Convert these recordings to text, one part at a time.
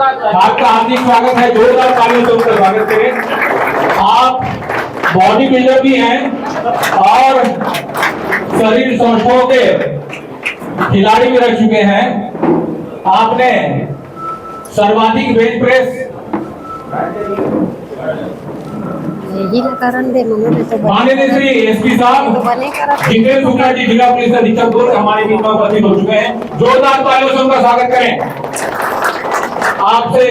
आपका हार्दिक स्वागत है, जोरदार तालियों से उनका स्वागत करें। आप बॉडी बिल्डर भी हैं और शरीर सौष्ठवों के खिलाड़ी भी रह चुके हैं। आपने सर्वाधिक बेंच प्रेस माननीय श्री एसपी साहब जितेंद्र शुक्ला जी, जिला पुलिस अधीक्षक दुर्ग, हमारे बीच में उपस्थित हो चुके हैं। जोरदार तालियों से उनका स्वागत करें। आपसे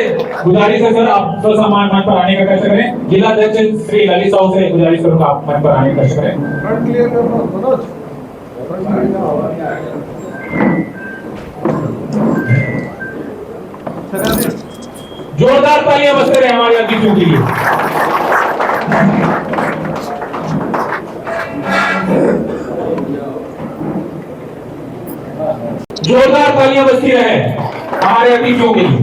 गुजारिश है सर, आप सम्मान मंच पर आने का कष्ट करें। जिला अध्यक्ष श्री ललित साहू से गुजारिश करूंगा, आप मंच पर आने का कष्ट करें। जोरदार तालियां बजते रहे हमारे अतिथियों के लिए। जोरदार तालियां बजती रहे हमारे अतिथियों के लिए।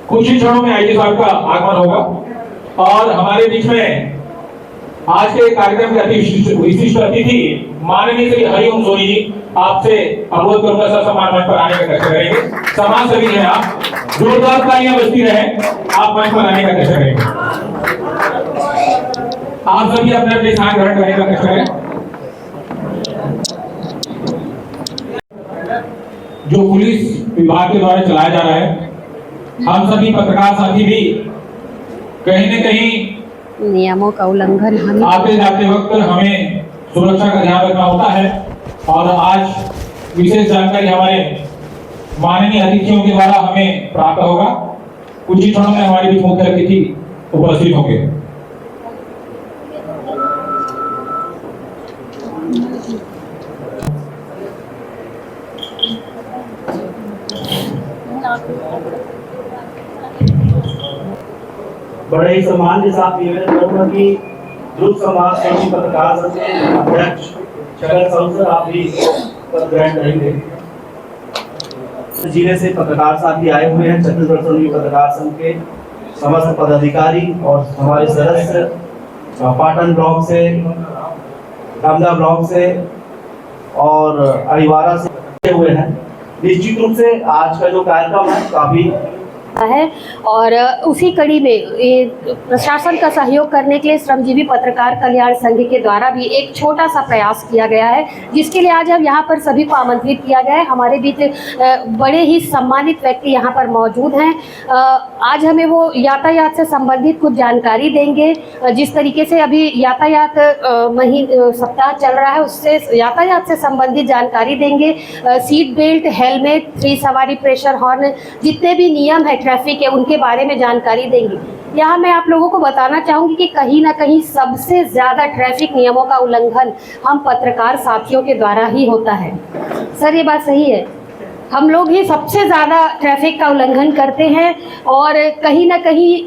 कुछ ही क्षणों में आईजी साहब का आगमन होगा और हमारे बीच में आज के कार्यक्रम के अति विशिष्ट अतिथि माननीय श्री हरिओम सोनी जी, आपसे अनुरोध करूंगा सर सम्मान मंच पर आने का कष्ट करेंगे। सम्मान सभी हैं आप, जोरदार तालियां बजती रहे, आप मंच पर आने का कष्ट करेंगे। आप सभी अपने अपने स्थान ग्रहण करने का कष्ट करें। जो पुलिस विभाग के द्वारा चलाया जा रहा है, हम सभी पत्रकार साथी भी कहीं न कहीं नियमों का उल्लंघन आते जाते वक्त हमें सुरक्षा का ध्यान रखना होता है। और आज विशेष जानकारी हमारे माननीय अतिथियों के द्वारा हमें प्राप्त होगा। कुछ ही क्षणों में हमारे बीच मुख्य अतिथि उपस्थित होंगे। बड़े ही सम्मान के साथ निवेदन करूंगा कि दुर्ग समाज सेवी पत्रकार संघ के अध्यक्ष शकर साहू सर, आप भी पद ग्रहण करेंगे। जिले से पत्रकार साथी आए हुए हैं, छत्तीसगढ़ संघ पत्रकार संघ के समस्त पदाधिकारी और हमारे सदस्य पाटन ब्लॉक से, रामदा ब्लॉक से और अहिवारा से हुए हैं। निश्चित रूप से आज का जो कार्यक्रम है काफी है और उसी कड़ी में प्रशासन का सहयोग करने के लिए श्रमजीवी पत्रकार कल्याण संघ के द्वारा भी एक छोटा सा प्रयास किया गया है, जिसके लिए आज हम यहाँ पर सभी को आमंत्रित किया गया है। हमारे बीच बड़े ही सम्मानित व्यक्ति यहाँ पर मौजूद हैं। आज हमें वो यातायात से संबंधित कुछ जानकारी देंगे। जिस तरीके से अभी यातायात सप्ताह चल रहा है, उससे यातायात से संबंधित जानकारी देंगे। सीट बेल्ट, हेलमेट, 3 सवारी, प्रेशर हॉर्न, जितने भी नियम है ट्रैफिक है, उनके बारे में जानकारी देंगे। यहाँ मैं आप लोगों को बताना चाहूँगी कि कहीं ना कहीं सबसे ज़्यादा ट्रैफिक नियमों का उल्लंघन हम पत्रकार साथियों के द्वारा ही होता है। सर, ये बात सही है? हम लोग ही सबसे ज़्यादा ट्रैफिक का उल्लंघन करते हैं और कहीं ना कहीं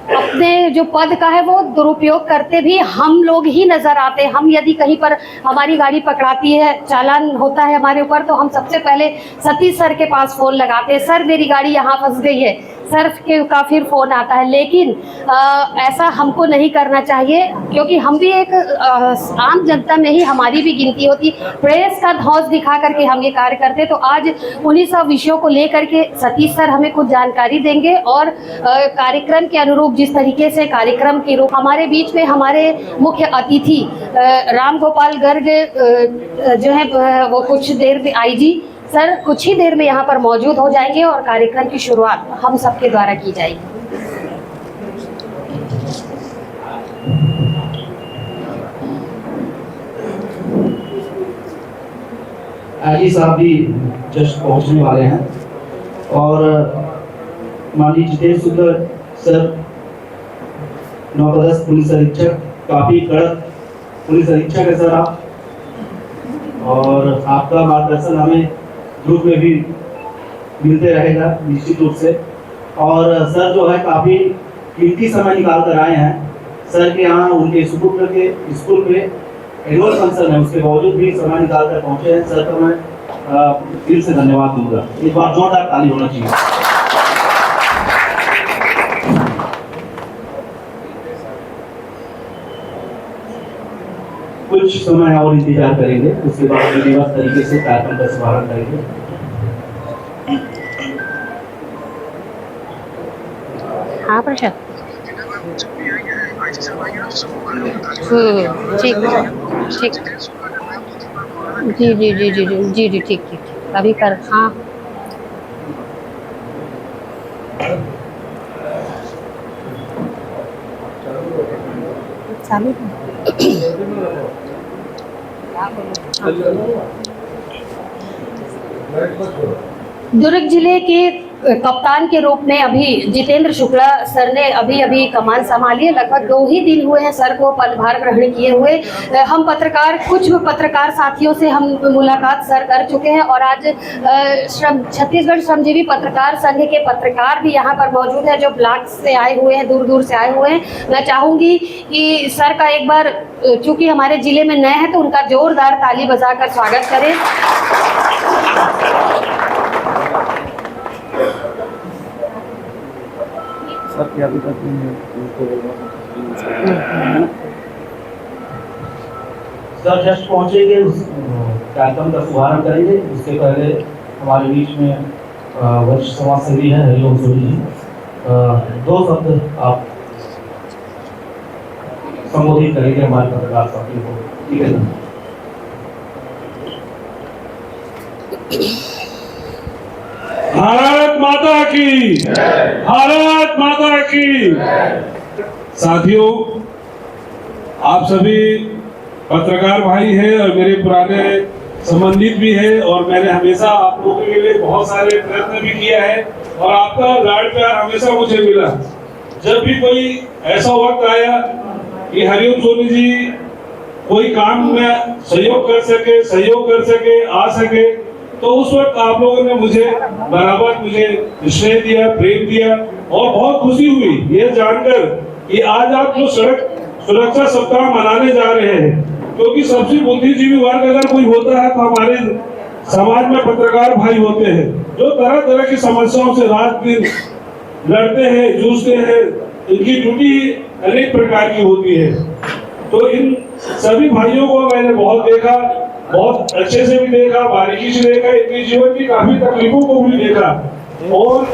अपने जो पद का है वो दुरुपयोग करते भी हम लोग ही नज़र आते हैं। हम यदि कहीं पर हमारी गाड़ी पकड़ाती है, चालान होता है हमारे ऊपर, तो हम सबसे पहले सतीश सर के पास फ़ोन लगाते हैं, सर मेरी गाड़ी यहाँ फंस गई है, सर का फिर फ़ोन आता है। लेकिन ऐसा हमको नहीं करना चाहिए, क्योंकि हम भी एक आम जनता में ही हमारी भी गिनती होती। प्रेस का धौंस दिखा करके हम ये कार्य करते। तो आज उन्हीं सब विषयों को लेकर के सतीश सर हमें कुछ जानकारी देंगे और कार्यक्रम के अनुरूप जिस तरीके से कार्यक्रम के रूप हमारे बीच में हमारे मुख्य अतिथि राम गोपाल गर्ग जो है वो कुछ देर में आईजी सर कुछ ही देर में यहाँ पर मौजूद हो जाएंगे और कार्यक्रम की शुरुआत हम सबके द्वारा की जाएगी। आईजी साहब भी जस्ट पहुंचने वाले हैं और माननीय जितेंद्र शुक्ला सर नवपदस्थ पुलिस अधीक्षक, काफी कड़क पुलिस अधीक्षक है सर आप, और आपका मार्गदर्शन हमें ग्रुप में भी मिलते रहेगा निश्चित रूप से। और सर जो है काफी कीमती समय निकाल कर आए हैं। सर के यहाँ उनके सुपुत्र के स्कूल में एनुअल फंक्शन है, उसके बावजूद भी समय निकाल कर पहुंचे हैं। सर का मैं दिल से धन्यवाद दूंगा। इस बार जोरदार ताली होना चाहिए। कुछ समय और इंतजार करेंगे, उसके बाद विधिवत तरीके से कार्यक्रम का शुभारंभ करेंगे। हाँ प्रशांत, ठीक ठीक, जी ठीक ठीक, अभी कर, हाँ चालू दुर्ग जिले के कप्तान के रूप में अभी जितेंद्र शुक्ला सर ने अभी कमान संभाली है। लगभग 2 ही दिन हुए हैं सर को पदभार ग्रहण किए हुए। हम कुछ पत्रकार साथियों से हम मुलाकात सर कर चुके हैं और आज छत्तीसगढ़ श्रमजीवी पत्रकार संघ के पत्रकार भी यहाँ पर मौजूद है जो ब्लॉक से आए हुए हैं, दूर दूर से आए हुए हैं। मैं चाहूँगी कि सर का एक बार, चूँकि हमारे ज़िले में नए हैं, तो उनका जोरदार ताली बजाकर स्वागत करें। सर क्या अभी तक सर जस्ट पहुंचेंगे, उस कार्यक्रम का शुभारंभ करेंगे। उसके पहले हमारे बीच में वरिष्ठ समाज सेवी है हरिओम सोनी जी, 2 शब्द आप संबोधित करेंगे हमारे पत्रकार साथियों को, ठीक है ना? भारत माता की, भारत माता की। साथियों, आप सभी पत्रकार भाई हैं और मेरे पुराने संबंधित भी हैं और मैंने हमेशा आप लोगों के लिए बहुत सारे प्रयत्न भी किया है और आपका लाड प्यार हमेशा मुझे मिला। जब भी कोई ऐसा वक्त आया कि हरिओम सोनी जी कोई काम में सहयोग कर सके, आ सके, तो उस वक्त आप लोगों ने मुझे स्नेह दिया, प्रेम दिया और बहुत खुशी हुई ये जानकर कि आज आप जो सड़क सुरक्षा सप्ताह मनाने जा रहे हैं, क्योंकि सबसे बुद्धिजीवी वर्ग अगर कोई होता है तो हमारे समाज में पत्रकार भाई होते हैं जो तरह तरह की समस्याओं से रात दिन लड़ते हैं, जूझते हैं। इनकी ड्यूटी अनेक प्रकार की होती है। तो इन सभी भाइयों को मैंने बहुत देखा, बहुत अच्छे से भी देखा, बारीकी से देखा, इनके जीवन की काफी तकलीफों को भी देखा और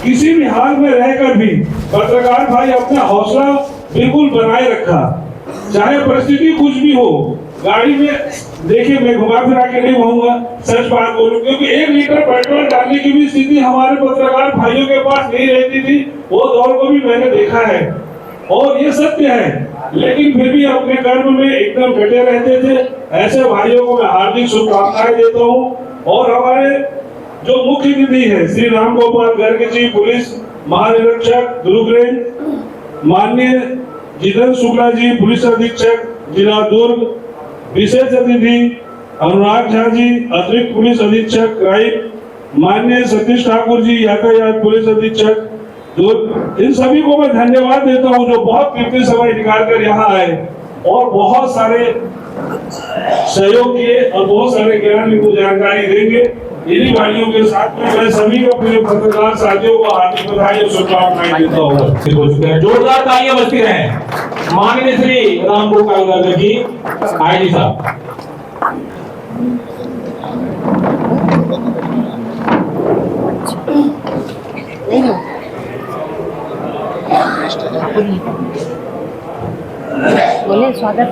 किसी भी हाल में रहकर भी पत्रकार भाई अपना हौसला बिल्कुल बनाए रखा, चाहे परिस्थिति कुछ भी हो। गाड़ी में देखिए, मैं घुमा फिरा के नहीं कहूंगा, सच बात बोलूं, क्योंकि 1 लीटर पेट्रोल डालने की भी स्थिति हमारे पत्रकार भाइयों के पास नहीं रहती थी। वो दौर को भी मैंने देखा है और ये सत्य है, लेकिन फिर भी अपने कर्म में एकदम डटे रहते थे। ऐसे भाइयों को मैं हार्दिक शुभकामनाएं देता हूँ। और हमारे जो मुख्य अतिथि है श्री राम गोपाल गर्ग जी, पुलिस महानिरीक्षक दुर्ग रेंज, माननीय जितेंद्र शुक्ला जी, पुलिस अधीक्षक जिला दुर्ग, विशेष अतिथि अनुराग झा जी, अतिरिक्त पुलिस अधीक्षक क्राइम, माननीय सतीश ठाकुर जी, यातायात पुलिस अधीक्षक दुर्ग, इन सभी को मैं धन्यवाद देता हूं जो बहुत कीमती समय निकाल कर यहाँ आए और बहुत सारे सहयोग किए और बहुत सारे ज्ञान को जानकारी देंगे। इन्हीं भाइयों के साथ में मैं सभी को, अपने पत्रकार साथियों को हार्दिक बधाई और शुभकामनाएं देता हूँ। जोरदार तालियां बजती रहें। माननीय श्री राम गोपाल गर्ग जी, आईजी साहब। बोले स्वागत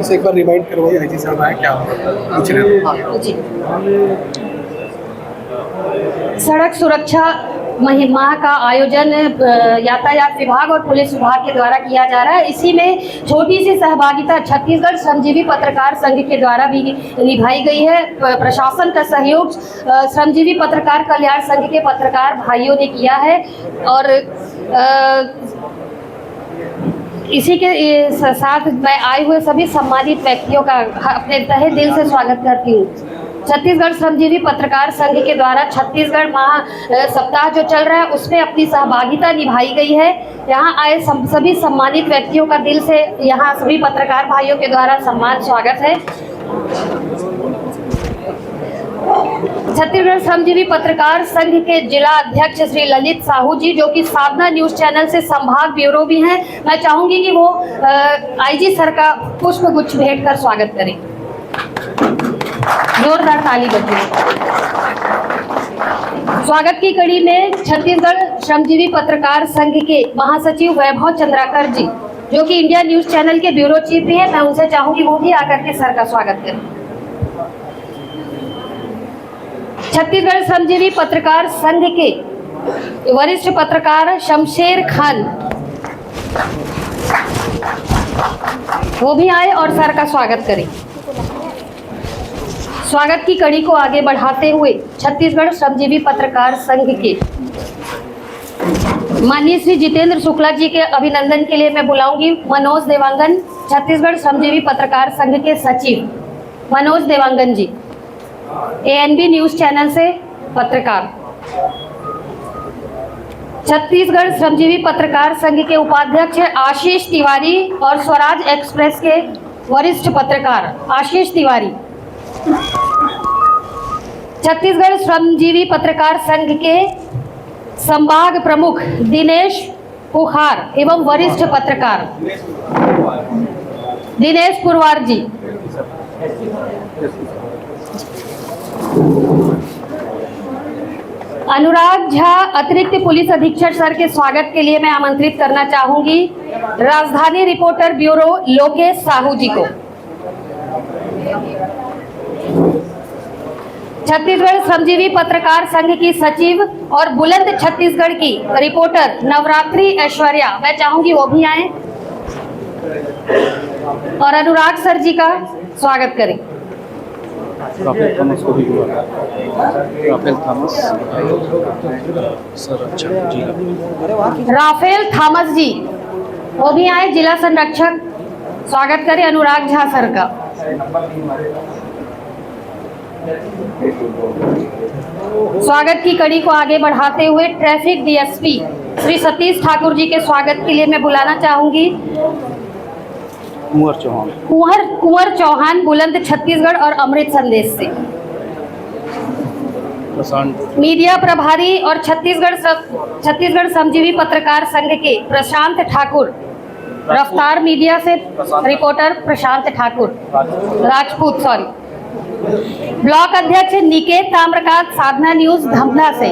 एक बार रिमाइंड करवाइए आईजी साहब आए क्या पूछ रहे सड़क सुरक्षा माह का आयोजन यातायात विभाग और पुलिस विभाग के द्वारा किया जा रहा है। इसी में छोटी सी सहभागिता छत्तीसगढ़ श्रमजीवी पत्रकार संघ के द्वारा भी निभाई गई है। प्रशासन का सहयोग श्रमजीवी पत्रकार कल्याण संघ के पत्रकार भाइयों ने किया है और इसी के साथ मैं आए हुए सभी सम्मानित व्यक्तियों का अपने तहे दिल से स्वागत करती हूँ। छत्तीसगढ़ श्रमजीवी पत्रकार संघ के द्वारा छत्तीसगढ़ महा सप्ताह जो चल रहा है उसमें अपनी सहभागिता निभाई गई है। यहाँ आए सभी सम्मानित व्यक्तियों का दिल से यहाँ सभी पत्रकार भाइयों के द्वारा सम्मान स्वागत है। छत्तीसगढ़ श्रमजीवी पत्रकार संघ के जिला अध्यक्ष श्री ललित साहू जी, जो कि साधना न्यूज चैनल से संभाग ब्यूरो भी हैं, मैं चाहूंगी कि वो आईजी सर का पुष्प गुच्छ भेंट कर स्वागत करें। जोरदार ताली बजे। स्वागत की कड़ी में छत्तीसगढ़ श्रमजीवी पत्रकार संघ के महासचिव वैभव चंद्राकर जी, जो कि इंडिया न्यूज चैनल के ब्यूरो चीफ भी है, मैं उनसे चाहूंगी वो भी आकर के सर का स्वागत करें। छत्तीसगढ़ श्रमजीवी पत्रकार संघ के वरिष्ठ पत्रकार शमशेर खान वो भी आए और सर का स्वागत करें। स्वागत की कड़ी को आगे बढ़ाते हुए छत्तीसगढ़ श्रमजीवी पत्रकार संघ के माननीय श्री जितेंद्र शुक्ला जी के अभिनंदन के लिए मैं बुलाऊंगी मनोज देवांगन, छत्तीसगढ़ श्रमजीवी पत्रकार संघ के सचिव मनोज देवांगन जी, एएनबी न्यूज चैनल से पत्रकार। छत्तीसगढ़ श्रमजीवी पत्रकार संघ के उपाध्यक्ष आशीष तिवारी और स्वराज एक्सप्रेस के वरिष्ठ पत्रकार आशीष तिवारी। छत्तीसगढ़ श्रमजीवी पत्रकार संघ के संभाग प्रमुख दिनेश पुखार एवं वरिष्ठ पत्रकार दिनेश पुरवार जी। अनुराग झा अतिरिक्त पुलिस अधीक्षक सर के स्वागत के लिए मैं आमंत्रित करना चाहूंगी राजधानी रिपोर्टर ब्यूरो लोकेश साहू जी को। छत्तीसगढ़ श्रमजीवी पत्रकार संघ की सचिव और बुलंद छत्तीसगढ़ की रिपोर्टर नवरात्रि ऐश्वर्या, मैं चाहूंगी वो भी आए और अनुराग सर जी का स्वागत करें। राफेल थॉमस को भी बुला। राफेल थॉमस संरक्षक जी, राफेल थॉमस जी वो भी आए, जिला संरक्षक, स्वागत करें अनुराग झा सर का। स्वागत की कड़ी को आगे बढ़ाते हुए ट्रैफिक डीएसपी श्री सतीश ठाकुर जी के स्वागत के लिए मैं बुलाना चाहूंगी कुंवर चौहान, बुलंद छत्तीसगढ़ और अमृत संदेश से। मीडिया प्रभारी और छत्तीसगढ़ श्रमजीवी पत्रकार संघ के प्रशांत ठाकुर, रफ्तार मीडिया से रिपोर्टर प्रशांत ठाकुर राजपूत, ब्लॉक अध्यक्ष निकेत ताम्रकांत, साधना न्यूज धमधा से।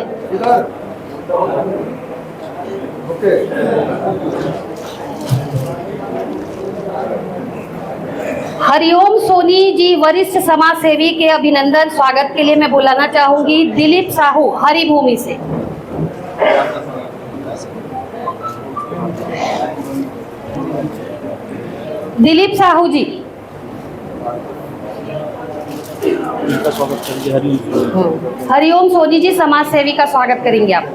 हरिओम सोनी जी, वरिष्ठ समाज सेवी के अभिनंदन स्वागत के लिए मैं बुलाना चाहूंगी दिलीप साहू, हरिभूमि से। दिलीप साहू जी, हरिओम सोनी जी समाज सेवी का स्वागत करेंगे आप।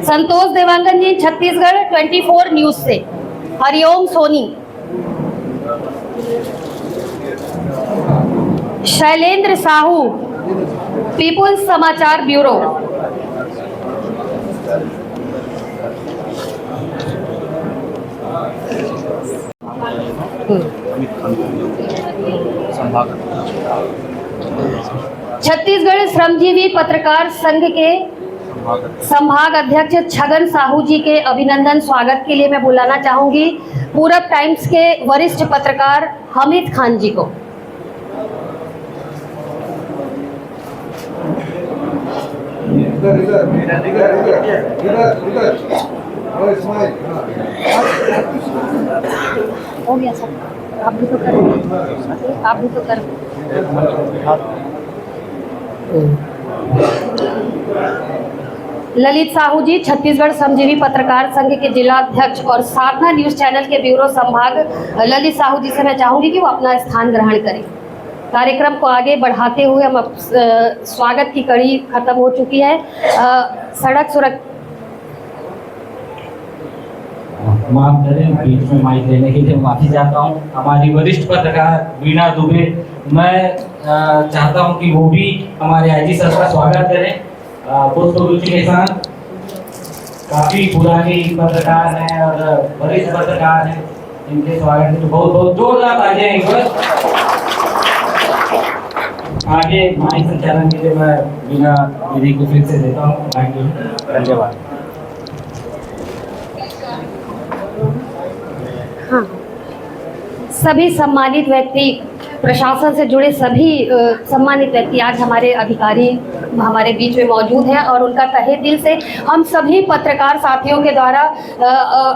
संतोष देवांगन जी, छत्तीसगढ़ 24 न्यूज से। हरिओम सोनी। शैलेंद्र साहू, पीपुल्स समाचार ब्यूरो। छत्तीसगढ़ श्रमजीवी पत्रकार संघ के संभाग अध्यक्ष छगन साहू जी के अभिनंदन स्वागत के लिए मैं बुलाना चाहूंगी पूरब टाइम्स के वरिष्ठ पत्रकार हमीद खान जी को। हो गया सब, आप भी तो कर, आप भी तो कर। ललित साहू जी, छत्तीसगढ़ श्रमजीवी पत्रकार संघ के जिला अध्यक्ष और साधना न्यूज चैनल के ब्यूरो संभाग, ललित साहू जी से मैं चाहूंगी कि वो अपना स्थान ग्रहण करें। कार्यक्रम को आगे बढ़ाते हुए हम स्वागत की कड़ी खत्म हो चुकी है। सड़क सुरक्षा माफ करें, बीच में माइक लेने के लिए माफी चाहता हूँ। हमारी वरिष्ठ पत्रकार वीणा दुबे, मैं चाहता हूँ कि वो भी हमारे आईजी सर का स्वागत करें पुष्पगुच्छ के साथ। काफी पुरानी पत्रकार हैं और वरिष्ठ पत्रकार हैं, इनके स्वागत के तो बहुत बहुत जोरदार तालियां एक बार। आगे माइक संचालन के लिए मैं बिना विधि को फिर से देता हूँ माइक। धन्यवाद। हाँ, सभी सम्मानित व्यक्ति, प्रशासन से जुड़े सभी सम्मानित व्यक्ति आज हमारे अधिकारी हमारे बीच में मौजूद हैं और उनका तहे दिल से हम सभी पत्रकार साथियों के द्वारा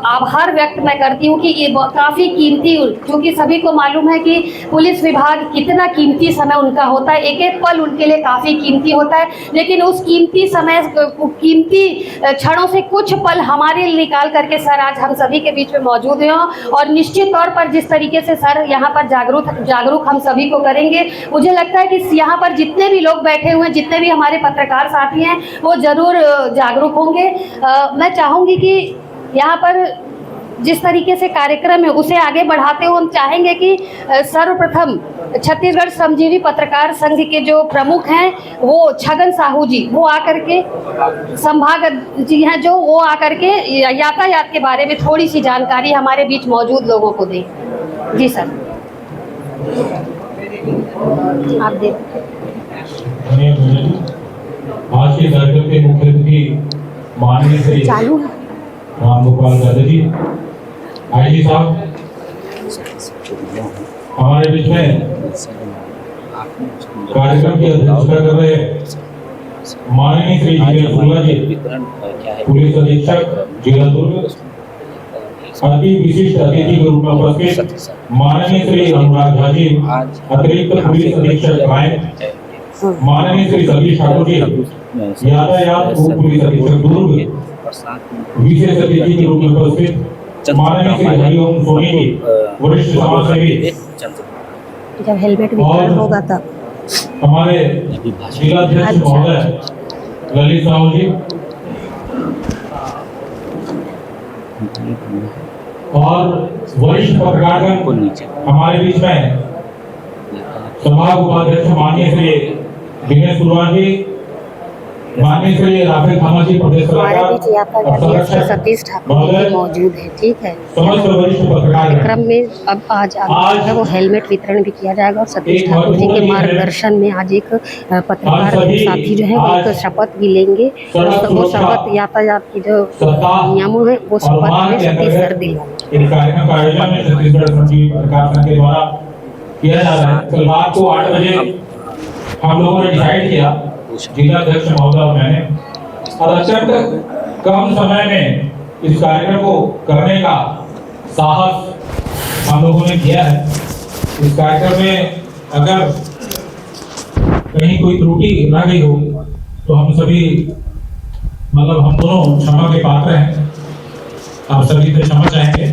आभार व्यक्त मैं करती हूँ कि ये काफ़ी कीमती, क्योंकि सभी को मालूम है कि पुलिस विभाग कितना कीमती समय उनका होता है, एक एक पल उनके लिए काफ़ी कीमती होता है, लेकिन उस कीमती समय, कीमती क्षणों से कुछ पल हमारे लिए निकाल करके सर आज हम सभी के बीच में मौजूद हैं और निश्चित तौर पर जिस तरीके से सर यहाँ पर जागरूक हम सभी को करेंगे, मुझे लगता है कि यहाँ पर जितने भी लोग बैठे हुए हैं, जितने भी हमारे पत्रकार साथी हैं, वो जरूर जागरूक होंगे। मैं चाहूँगी कि यहाँ पर जिस तरीके से कार्यक्रम है उसे आगे बढ़ाते हुए हम चाहेंगे कि सर्वप्रथम छत्तीसगढ़ श्रमजीवी पत्रकार संघ के जो प्रमुख हैं वो छगन साहू जी, वो आकर के, संभाग जी हैं जो, वो आकर के यातायात के बारे में थोड़ी सी जानकारी हमारे बीच मौजूद लोगों को दें। जी सर, आप दें। आज के कार्यक्रम के मुख्य अतिथि माननीय श्री चालू राम गोपाल यादव जी, आईजी साहब हमारे बीच में कार्यक्रम की अध्यक्षता कर रहे माननीय श्री जीवन शुक्ला जी, पुलिस अधीक्षक जिला दुर्ग, अति विशिष्ट अतिथि के रूप में उपस्थित माननीय श्री अनुराग झा जी, अतिरिक्त पुलिस अधीक्षक क्राइम, माननीय श्री सतीश ठाकुर जी, यातायात उप पुलिस अधीक्षक दुर्ग, विशेष अतिथि के रूप में उपस्थित माननीय श्री हरिओम सोनी जी, वरिष्ठ समाजसेवी, जब हेलमेट वितरण होगा तब हमारे जिलाध्यक्ष महोदय ललित साहू जी और वरिष्ठ पत्रकारगण हमारे बीच में संभाग उपाध्यक्ष माननीय श्री दिनेश कुरवार जी, माननीय श्री राफेल थामा जी, प्रदेश हमारे बीच यातायात सतीश ठाकुर जी मौजूद है। ठीक है, समस्त वरिष्ठ पत्रकार कार्यक्रम में अब आज है वो हेलमेट वितरण भी किया जाएगा और सतीश ठाकुर जी के मार्गदर्शन में आज एक पत्रकार साथी जो है वो एक शपथ भी लेंगे। वो शपथ यातायात की जो नियमों है वो शपथ हमें सतीश सर दिलाएंगे। इस कार्यक्रम का आयोजन में छत्तीसगढ़ श्रमजीवी पत्रकार संघ के द्वारा किया जा रहा है। कल रात को 8 बजे हम लोगों ने डिसाइड किया, जिलाध्यक्ष महोदय और मैंने, और अत्यंत कम समय में इस कार्यक्रम को करने का साहस हम लोगों ने किया है। इस कार्यक्रम में अगर कहीं कोई त्रुटि रह गई हो तो हम सभी, मतलब हम दोनों क्षमा के पात्र हैं, आप सभी से क्षमा चाहेंगे।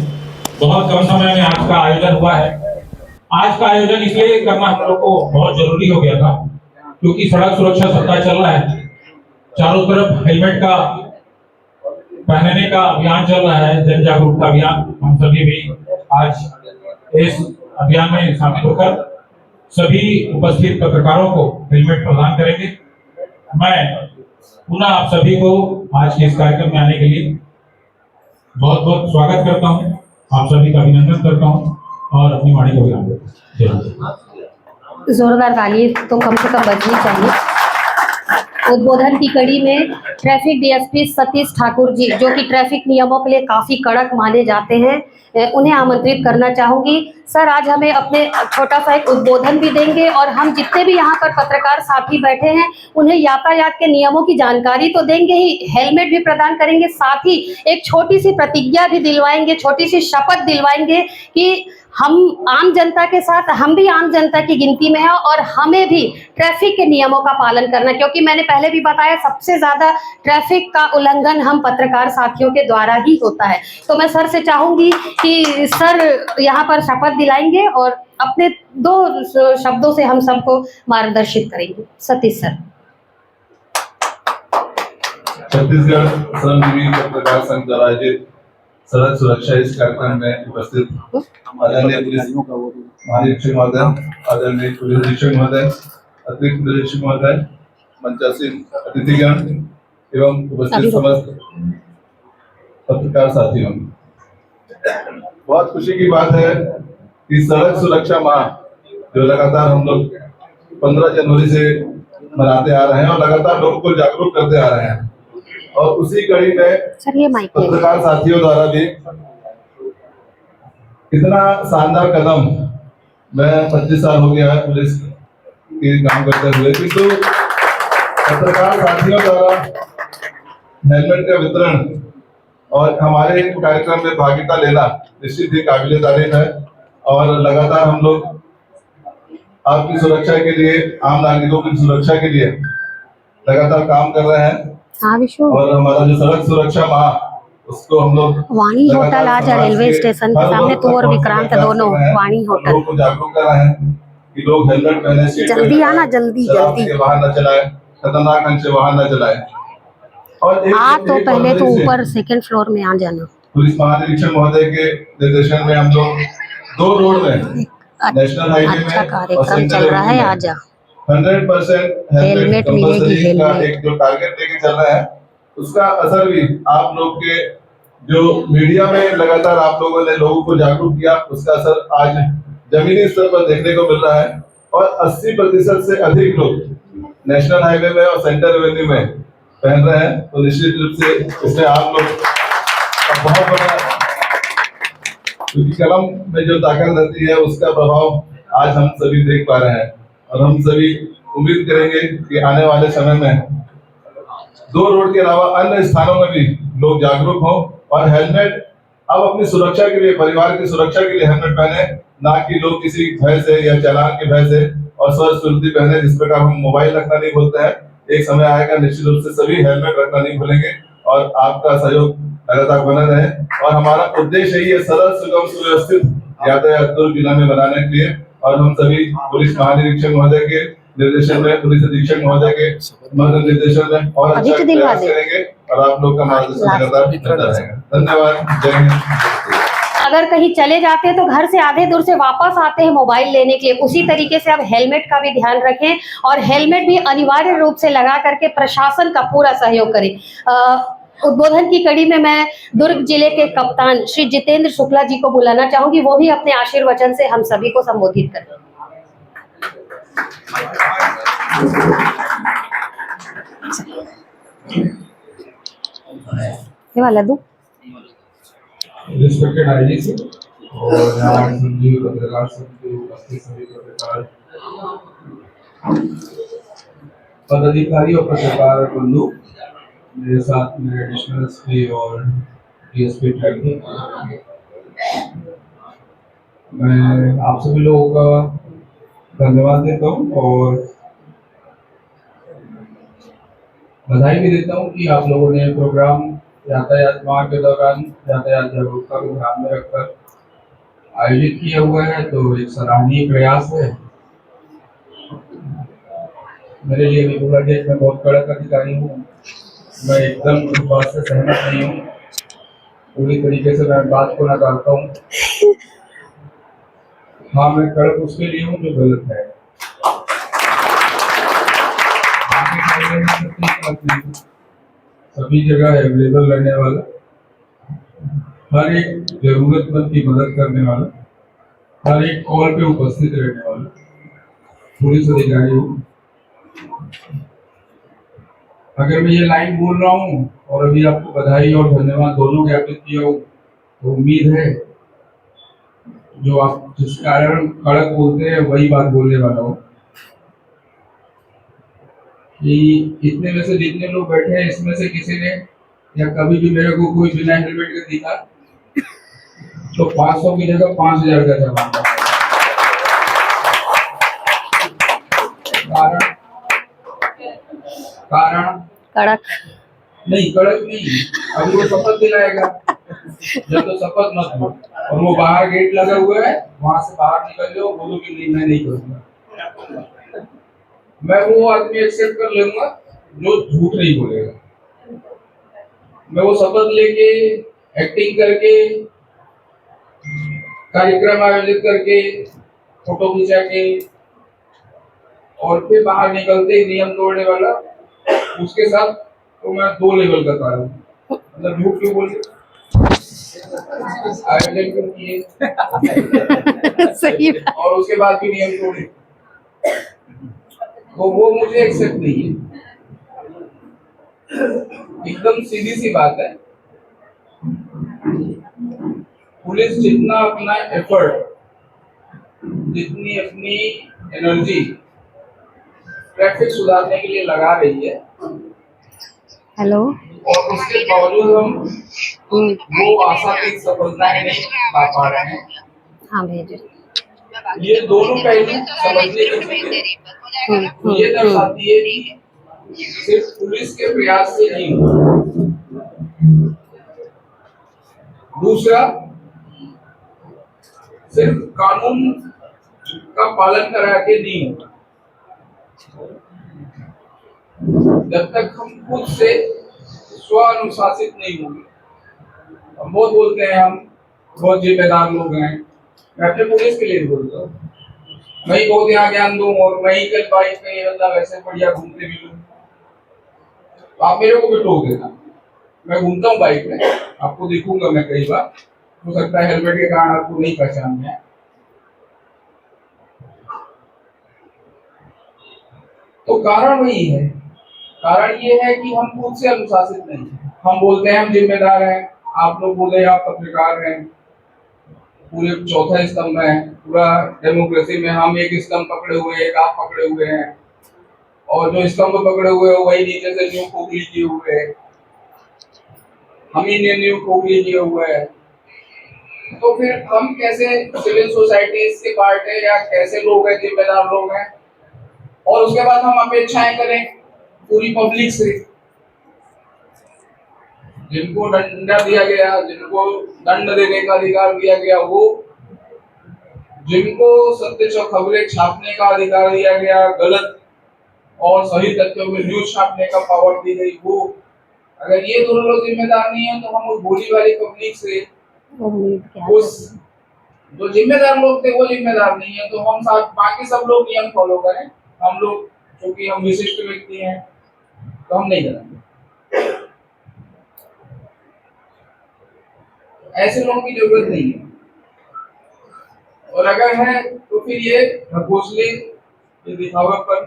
बहुत कम समय में आज का आयोजन हुआ है। आज का आयोजन इसलिए करना हम लोग को बहुत जरूरी हो गया था क्योंकि सड़क सुरक्षा सप्ताह चल रहा है, चारों तरफ हेलमेट का पहनने का अभियान चल रहा है, जन जागरूकता अभियान। हम सभी भी आज इस अभियान में शामिल होकर सभी उपस्थित पत्रकारों को हेलमेट प्रदान करेंगे। मैं पुनः आप सभी को आज के इस कार्यक्रम में आने के लिए बहुत बहुत स्वागत करता हूँ, आप सभी का अभिनंदन करता हूँ और अपनी वाणी को विराम देता हूँ। जोरदार ताली तो कम से कम बजनी चाहिए। उद्बोधन की कड़ी में ट्रैफिक डीएसपी सतीश ठाकुर जी, जो कि ट्रैफिक नियमों के लिए काफ़ी कड़क माने जाते हैं, उन्हें आमंत्रित करना चाहूँगी। सर आज हमें अपने छोटा सा एक उद्बोधन भी देंगे और हम जितने भी यहाँ पर पत्रकार साथी बैठे हैं उन्हें यातायात के नियमों की जानकारी तो देंगे ही, हेलमेट भी प्रदान करेंगे, साथ ही एक छोटी सी प्रतिज्ञा भी दिलवाएंगे, छोटी सी शपथ दिलवाएंगे कि हम आम जनता के साथ, हम भी आम जनता की गिनती में हैं और हमें भी ट्रैफिक के नियमों का पालन करना, क्योंकि मैंने पहले भी बताया सबसे ज़्यादा ट्रैफिक का उल्लंघन हम पत्रकार साथियों के द्वारा ही होता है। तो मैं सर से चाहूँगी कि सर यहाँ पर शपथ दिलाएंगे और अपने 2 शब्दों से हम सबको मार्गदर्शित करेंगे। सतीश सर। छत्तीसगढ़ श्रमजीवी पत्रकार संघ द्वारा आयोजित सड़क सुरक्षा इस कार्यक्रम में उपस्थित आदरणीय पुलिस महानिरीक्षक महोदय, आदरणीय पुलिस अधीक्षक महोदय, अतिरिक्त पुलिस अधीक्षक महोदय, मंचासीन अतिथिगण एवं उपस्थित समस्त पत्रकार साथियों, बहुत खुशी की बात है कि सड़क सुरक्षा माह जो लगातार हम लोग 15 जनवरी से मनाते आ रहे हैं और लगातार लोगों को जागरूक करते आ रहे हैं। और उसी कड़ी में सर ये माइक ले पत्रकार साथियों द्वारा भी इतना शानदार कदम, मैं 25 साल हो गया है पुलिस के काम करते हुए, किंतु पत्रकार साथियों द्वारा हेलमेट का वितरण और हमारे कार्यक्रम में भागीदारी लेना निश्चित ही काबिले तारीफ है। और लगातार हम लोग आपकी सुरक्षा के लिए, आम नागरिकों की सुरक्षा के लिए लगातार काम कर रहे हैं। हाँ विशु, और हमारा जो सड़क सुरक्षा माह, उसको हम लोग वाणी होटल आज रेलवे स्टेशन के सामने, तू और विक्रांत दोनों वाणी होटल। लोगों को जागरूक कर रहे हैं कि लोग हेलमेट पहने, सीट बेल्ट जल्दी आना, जल्दी शराब जल्दी के वाहन न चलाएं, खतरनाक ढंग से वाहन न चलाएं। और आ तो पहले तो ऊपर सेकंड फ्लोर में आ जाना। पुलिस महानिरीक्षक महोदय के निर्देशन में हम लोग 2 रोड में, नेशनल हाईवे अच्छा में कार्यक्रम चल रहा है। आजा 100% हेलमेट मिलेगी, का हेलमेट। एक जो टारगेट लेके चल रहा है, उसका असर भी आप लोग के जो मीडिया में लगातार आप लोगों ने लोगों को जागरूक किया, उसका असर आज जमीनी स्तर पर देखने को मिल रहा है। और 80% से अधिक लोग नेशनल हाईवे में और सेंट्रल रेवेन्यू में पहन रहे हैं। तो निश्चित रूप से इसमें आप लोग का बहुत बड़ा, क्योंकि कलम में जो ताकत रहती है उसका प्रभाव आज हम सभी देख पा रहे हैं। और हम सभी उम्मीद करेंगे कि आने वाले समय में 2 रोड के अलावा अन्य स्थानों में भी लोग जागरूक हों और हेलमेट अब अपनी सुरक्षा के लिए, परिवार की सुरक्षा के लिए हेलमेट पहने, ना कि लोग किसी भय से या चालान के भय से और स्वस्फूर्ति पहने। जिस प्रकार हम मोबाइल रखना नहीं भूलते हैं, एक समय आएगा निश्चित रूप से सभी हेलमेट रखना नहीं भूलेंगे। और आपका सहयोग लगातार बना रहे। और हमारा उद्देश्य यही है सरल, सुगम, सुव्यवस्थित यातायात दुर्ग जिला में बनाने के लिए। और हम सभी पुलिस महानिरीक्षक महोदय के निर्देशन में, पुलिस अधीक्षक महोदय के निर्देशन में और अच्छा प्रयास करेंगे और आप लोग का मार्गदर्शन लगातार मिलता रहेगा। धन्यवाद। जय हिंद। अगर कहीं चले जाते हैं तो घर से आधे दूर से वापस आते हैं मोबाइल लेने के लिए, उसी तरीके से अब हेलमेट का भी ध्यान रखें और हेलमेट भी अनिवार्य रूप से लगा करके प्रशासन का पूरा सहयोग करें। उद्बोधन की कड़ी में मैं दुर्ग जिले के कप्तान श्री जितेंद्र शुक्ला जी को बुलाना चाहूंगी, वो भी अपने आशीर्वचन से हम सभी को संबोधित करें। ये वाला दूं। रिस्पेक्टेड आईजी और यहाँ संजीव पत्रकार समिति उपस्थित सभी पत्रकार पदाधिकारी और पत्रकार बंधु, मेरे साथ मेरे एडिशनल एसपी और डीएसपी ट्रैफिक, मैं आप सभी लोगों का धन्यवाद देता हूँ और बधाई भी देता हूँ कि आप लोगों ने प्रोग्राम यातायात माह के दौरान यातायात जागरूकता को ध्यान में रखकर आयोजित किया हुआ है। तो एक सराहनीय प्रयास है। मेरे लिए भी पूरा देश में बहुत कड़क अधिकारी हूँ, मैं एकदम इस बात से सहमत नहीं हूँ। पूरी तरीके से मैं बात को नकारता हूँ। हाँ, मैं कड़क उसके लिए हूँ जो गलत है। सभी जगह अवेलेबल रहने वाला, हर एक जरूरतमंद की मदद करने वाला, हर एक कॉल पे उपस्थित रहने वाला पुलिस अधिकारी हूँ। अगर मैं ये लाइन बोल रहा हूँ और अभी आपको बधाई और धन्यवाद दोनों ज्ञापित किया हूँ, तो उम्मीद है जो आप जिस कारण कड़क बोलते हैं वही बात बोलने वाला हूँ कि इतने में से जितने लोग बैठे हैं, इसमें से किसी ने या कभी भी मेरे को कोई बिना हेलमेट के दिखा तो 500 की जगह 5000 का जवाब। कारण कड़क नहीं, कड़क नहीं, अभी वो शपथ दिलाएगा। जब तो शपथ मत लो और वो बाहर गेट लगा हुआ है, वहां से बाहर निकल जाओ, बोलो कि नहीं मैं नहीं करूंगा। मैं वो आदमी एक्सेप्ट कर लूंगा जो झूठ नहीं बोलेगा। मैं वो शपथ लेके, एक्टिंग करके, कार्यक्रम आयोजित करके, फोटो खिंचा के और फिर बाहर निकलते ही नियम तोड़ने वाला, उसके साथ तो मैं 2 लेवल का कार्य हूँ। मतलब झूठ क्यों बोले, आयोजन क्यों किए सही और उसके बाद भी नियम तोड़े। तो वो मुझे एक्सेप्ट नहीं है। एकदम सीधी सी बात है, पुलिस जितना अपना एफर्ट, जितनी अपनी एनर्जी ट्रैफिक सुधारने के लिए लगा रही है, हेलो। और उसके बावजूद हम वो आशातीत सफलताएं नहीं पा पा रहे हैं। हाँ भेज। ये दोनों पहलू समझने की चीजें ये दर्शाती है कि सिर्फ पुलिस के प्रयास से नहीं होगा। दूसरा, सिर्फ कानून का पालन करा के नहीं होगा। जब तक हम खुद से स्व अनुशासित नहीं होंगे, हम बहुत बोलते हैं हम बहुत जिम्मेदार लोग हैं, मैं अपने पुलिस के लिए बोलता हूँ, मैं ही बहुत यहाँ ज्ञान दूं और मैं ही कल बाइक पे मतलब ऐसे बढ़िया घूमते भी लूं, तो आप मेरे को भी टोक देना। मैं घूमता हूँ बाइक में, आपको देखूंगा मैं कई बार, हो सकता है हेलमेट के कारण आपको नहीं पहचान में। तो कारण वही है, कारण ये है कि हम खुद से अनुशासित नहीं हैं। हम बोलते हैं हम जिम्मेदार हैं, आप लोग बोले आप पत्रकार हैं, पूरे चौथा स्तंभ है, पूरा डेमोक्रेसी में हम एक स्तंभ पकड़े हुए हैं, एक आप पकड़े हुए हैं, और जो स्तंभ पकड़े हुए हैं वही नीचे से न्यू खोखली किए हुए हैं, हम ही ने न्यू खोखली किए हुए हैं। तो फिर हम कैसे सिविल सोसाइटी के पार्ट है या कैसे लोग हैं, जिम्मेदार लोग हैं, और उसके बाद हम अपेक्षाएं करें पूरी पब्लिक से, जिनको दंड दिया गया, जिनको दंड देने का अधिकार दिया गया वो, जिनको सत्य खबरें छापने का अधिकार दिया गया, गलत और सही तथ्यों में न्यूज छापने का पावर दी गई वो, अगर ये दोनों लोग जिम्मेदार नहीं है तो हम उस भोली वाली पब्लिक से, उस जो जिम्मेदार लोग थे वो जिम्मेदार नहीं है, तो हम साथ बाकी सब लोग नियम फॉलो करें, हम लोग क्योंकि हम विशिष्ट व्यक्ति हैं तो हम नहीं करेंगे। ऐसे लोगों की जरूरत नहीं है, और अगर है तो फिर ये घोषले, ये दिखावापन,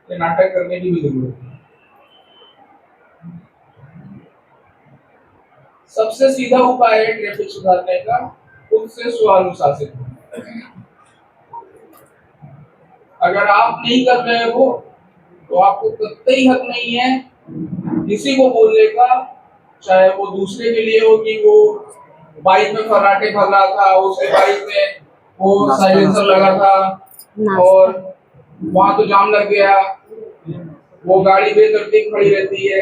ये नाटक करने की भी जरूरत है। सबसे सीधा उपाय है ट्रैफिक सुधारने का, खुद से स्वानुशासित होना। अगर आप नहीं कर रहे हो तो आपको कतई हक नहीं है किसी को बोलने का, चाहे वो दूसरे के लिए हो कि वो बाइक में फर्राटे भर रहा था, उसके बाइक में वो साइलेंसर लगा था और वहां तो जाम लग गया, वो गाड़ी बेतरतीब खड़ी रहती है,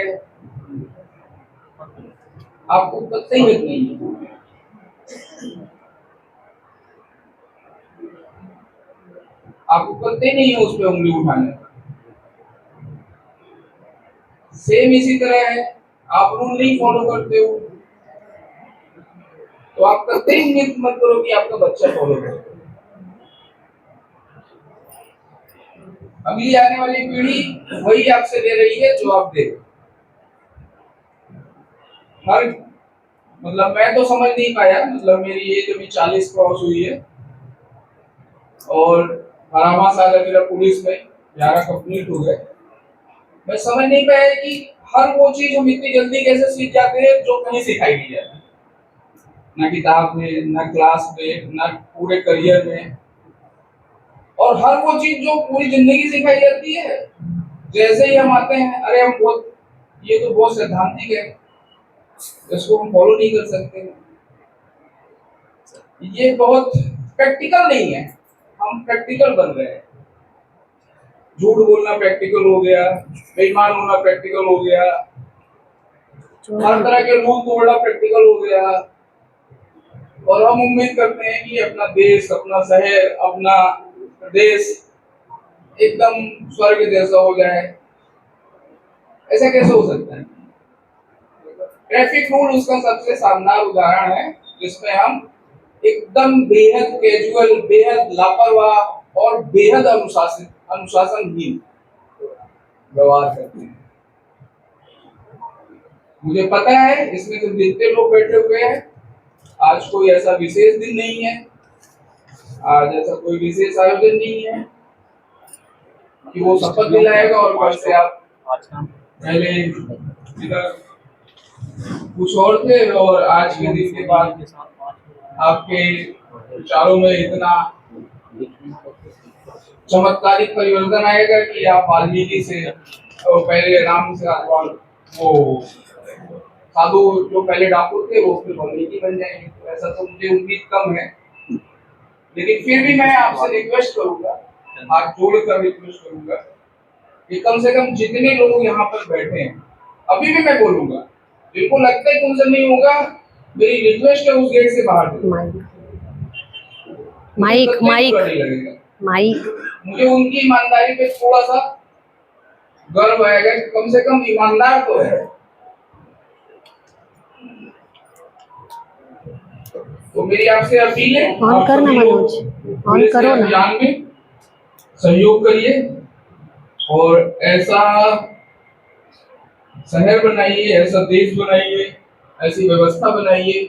आपको कतई हक नहीं है। आपको कतई नहीं है उस पर उंगली उठाने का। सेम इसी तरह है, आप रूल नहीं फॉलो करते हो तो आप कतई उम्मीद मत करो कि आपका बच्चा फॉलो करे। अगली आने वाली पीढ़ी वही आपसे ले रही है जो आप दे। हर मतलब मैं तो समझ नहीं पाया, मतलब मेरी एज अभी 40 क्रॉस हुई है और 12वां साल है मेरा पुलिस में, 11 कंप्लीट हो गए। मैं समझ नहीं पाया कि हर वो चीज हम इतनी जल्दी कैसे सीख जाते हैं जो कहीं सिखाई नहीं जाती, ना किताब में, ना क्लास में, ना पूरे करियर में, और हर वो चीज जो पूरी जिंदगी सिखाई जाती है, जैसे ही हम आते हैं अरे हम बहुत, ये तो बहुत सैद्धांतिक है, इसको हम फॉलो नहीं कर सकते, ये बहुत प्रैक्टिकल नहीं है, हम प्रैक्टिकल बन रहे हैं। झूठ बोलना प्रैक्टिकल हो गया, बेईमान होना प्रैक्टिकल हो गया, हर तरह के रूल तोड़ना प्रैक्टिकल हो गया, और हम उम्मीद करते हैं कि अपना देश, अपना शहर, अपना प्रदेश एकदम स्वर्ग जैसा हो जाए। ऐसा कैसे हो सकता है? ट्रैफिक रूल उसका सबसे शानदार उदाहरण है, जिसमें हम एकदम बेहद कैजुअल, बेहद लापरवाह और बेहद अनुशासनहीन व्यवहार करते हैं। मुझे पता है इसमें तो जितने लोग बैठे हुए हैं, आज कोई ऐसा विशेष दिन नहीं है, आज ऐसा कोई विशेष आयोजन नहीं है, कि वो शपथ दिलाएगा और कल से आप पहले इधर कुछ और थे और आज के दिन के बाद आपके विचारों में इतना चमत्कारिक परिवर्तन आएगा कि आप वाल्मीकि से और पहले राम से वो साधु जो पहले डाकू थे वो फिर वाल्मीकि बन जाएंगे। तो ऐसा तो मुझे उम्मीद कम है, लेकिन फिर भी मैं आपसे रिक्वेस्ट करूंगा, हाथ जोड़कर रिक्वेस्ट करूंगा कि कम से कम जितने लोग यहाँ पर बैठे हैं, अभी भी मैं बोलूंगा, जिनको लगता है कि उनसे नहीं होगा, मेरी रिक्वेस्ट है उस गेट से बाहर माइक माइक लगेगा। माइक मुझे उनकी ईमानदारी पे थोड़ा सा गर्व आएगा कि कम से कम ईमानदार तो है। तो मेरी आपसे अपील है, ऑन करना मनोज, ऑन करो ना। अभियान में सहयोग करिए और ऐसा शहर बनाइए, ऐसा देश बनाइए, ऐसी व्यवस्था बनाइए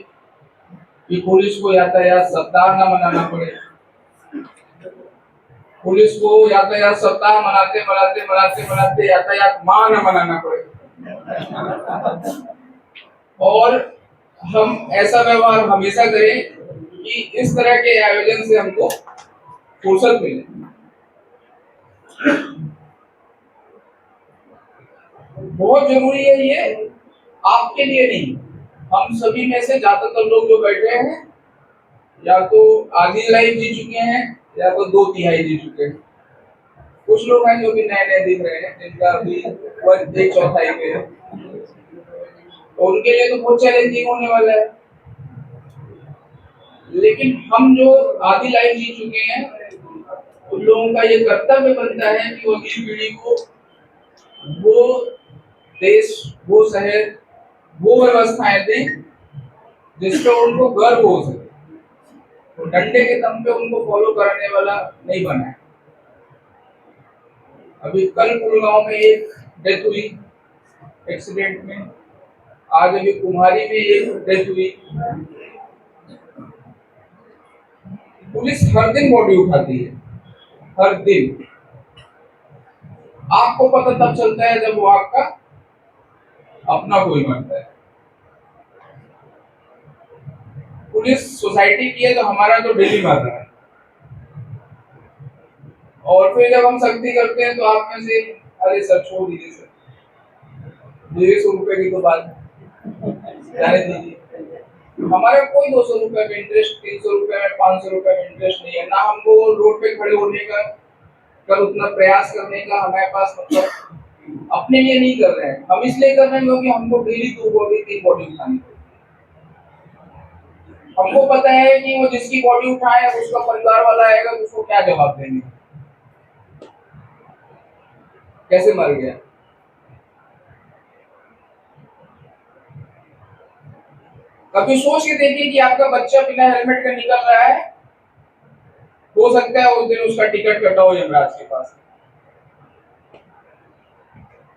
कि पुलिस को यातायात सप्ताह न मनाना पड़े। पुलिस को यातायात सप्ताह मनाते मनाते मनाते मनाते यातायात माह न मनाना पड़े। और हम ऐसा व्यवहार हमेशा करें कि इस तरह के आयोजन से हमको फुर्सत मिले। बहुत जरूरी है ये, आपके लिए नहीं, हम सभी में से ज्यादातर लोग जो बैठे हैं या तो आधी लाइफ जी चुके हैं या तो 2/3 जी चुके हैं। कुछ लोग हैं जो भी नए नए दिख रहे हैं, जिनका अभी 1/4 पे है, तो उनके लिए तो बहुत चैलेंजिंग होने वाला है। लेकिन हम जो आधी लाइफ जी चुके हैं, उन लोगों का ये कर्तव्य बनता है कि वो अगली पीढ़ी को वो देश, वो शहर, वो व्यवस्थाएं दें जिसपे उनको गर्व हो सके। तो डंडे के दम पे उनको फॉलो करने वाला नहीं बना है। अभी कल गुड़गांव में एक डेथ हुई एक्सीडेंट में, आज अभी कुम्हारी में एक डेथ हुई। पुलिस हर दिन बॉडी उठाती है, हर दिन। आपको पता तब चलता है जब वो आपका अपना कोई बनता है। पुलिस सोसाइटी की है तो हमारा तो डेली मर रहा है, और फिर जब हम सख्ती करते हैं तो आप में से अरे सर छोड़ दीजिए सर, 150 रुपए की तो बात जाने दीजिए। हमारा कोई 200 रुपए में इंटरेस्ट, 300 रुपए में, 500 रुपए में इंटरेस्ट नहीं है। ना हमको रोड पे खड़े होने का कल उतना प्रयास करने का हमारे पास मतलब अपने लिए नहीं कर रहे हैं। हम इसलिए कर रहे हैं क्योंकि हमको डेली 2 बॉडी 3 बॉडी उठानी है। हमको पता है कि वो जिसकी बॉडी उठाए उसका परिवार वाला आएगा तो उसको क्या जवाब देंगे, कैसे मर गया। कभी सोच के देखिए कि आपका बच्चा बिना हेलमेट के निकल रहा है, हो सकता है उस दिन उसका टिकट कटा हो यमराज के पास।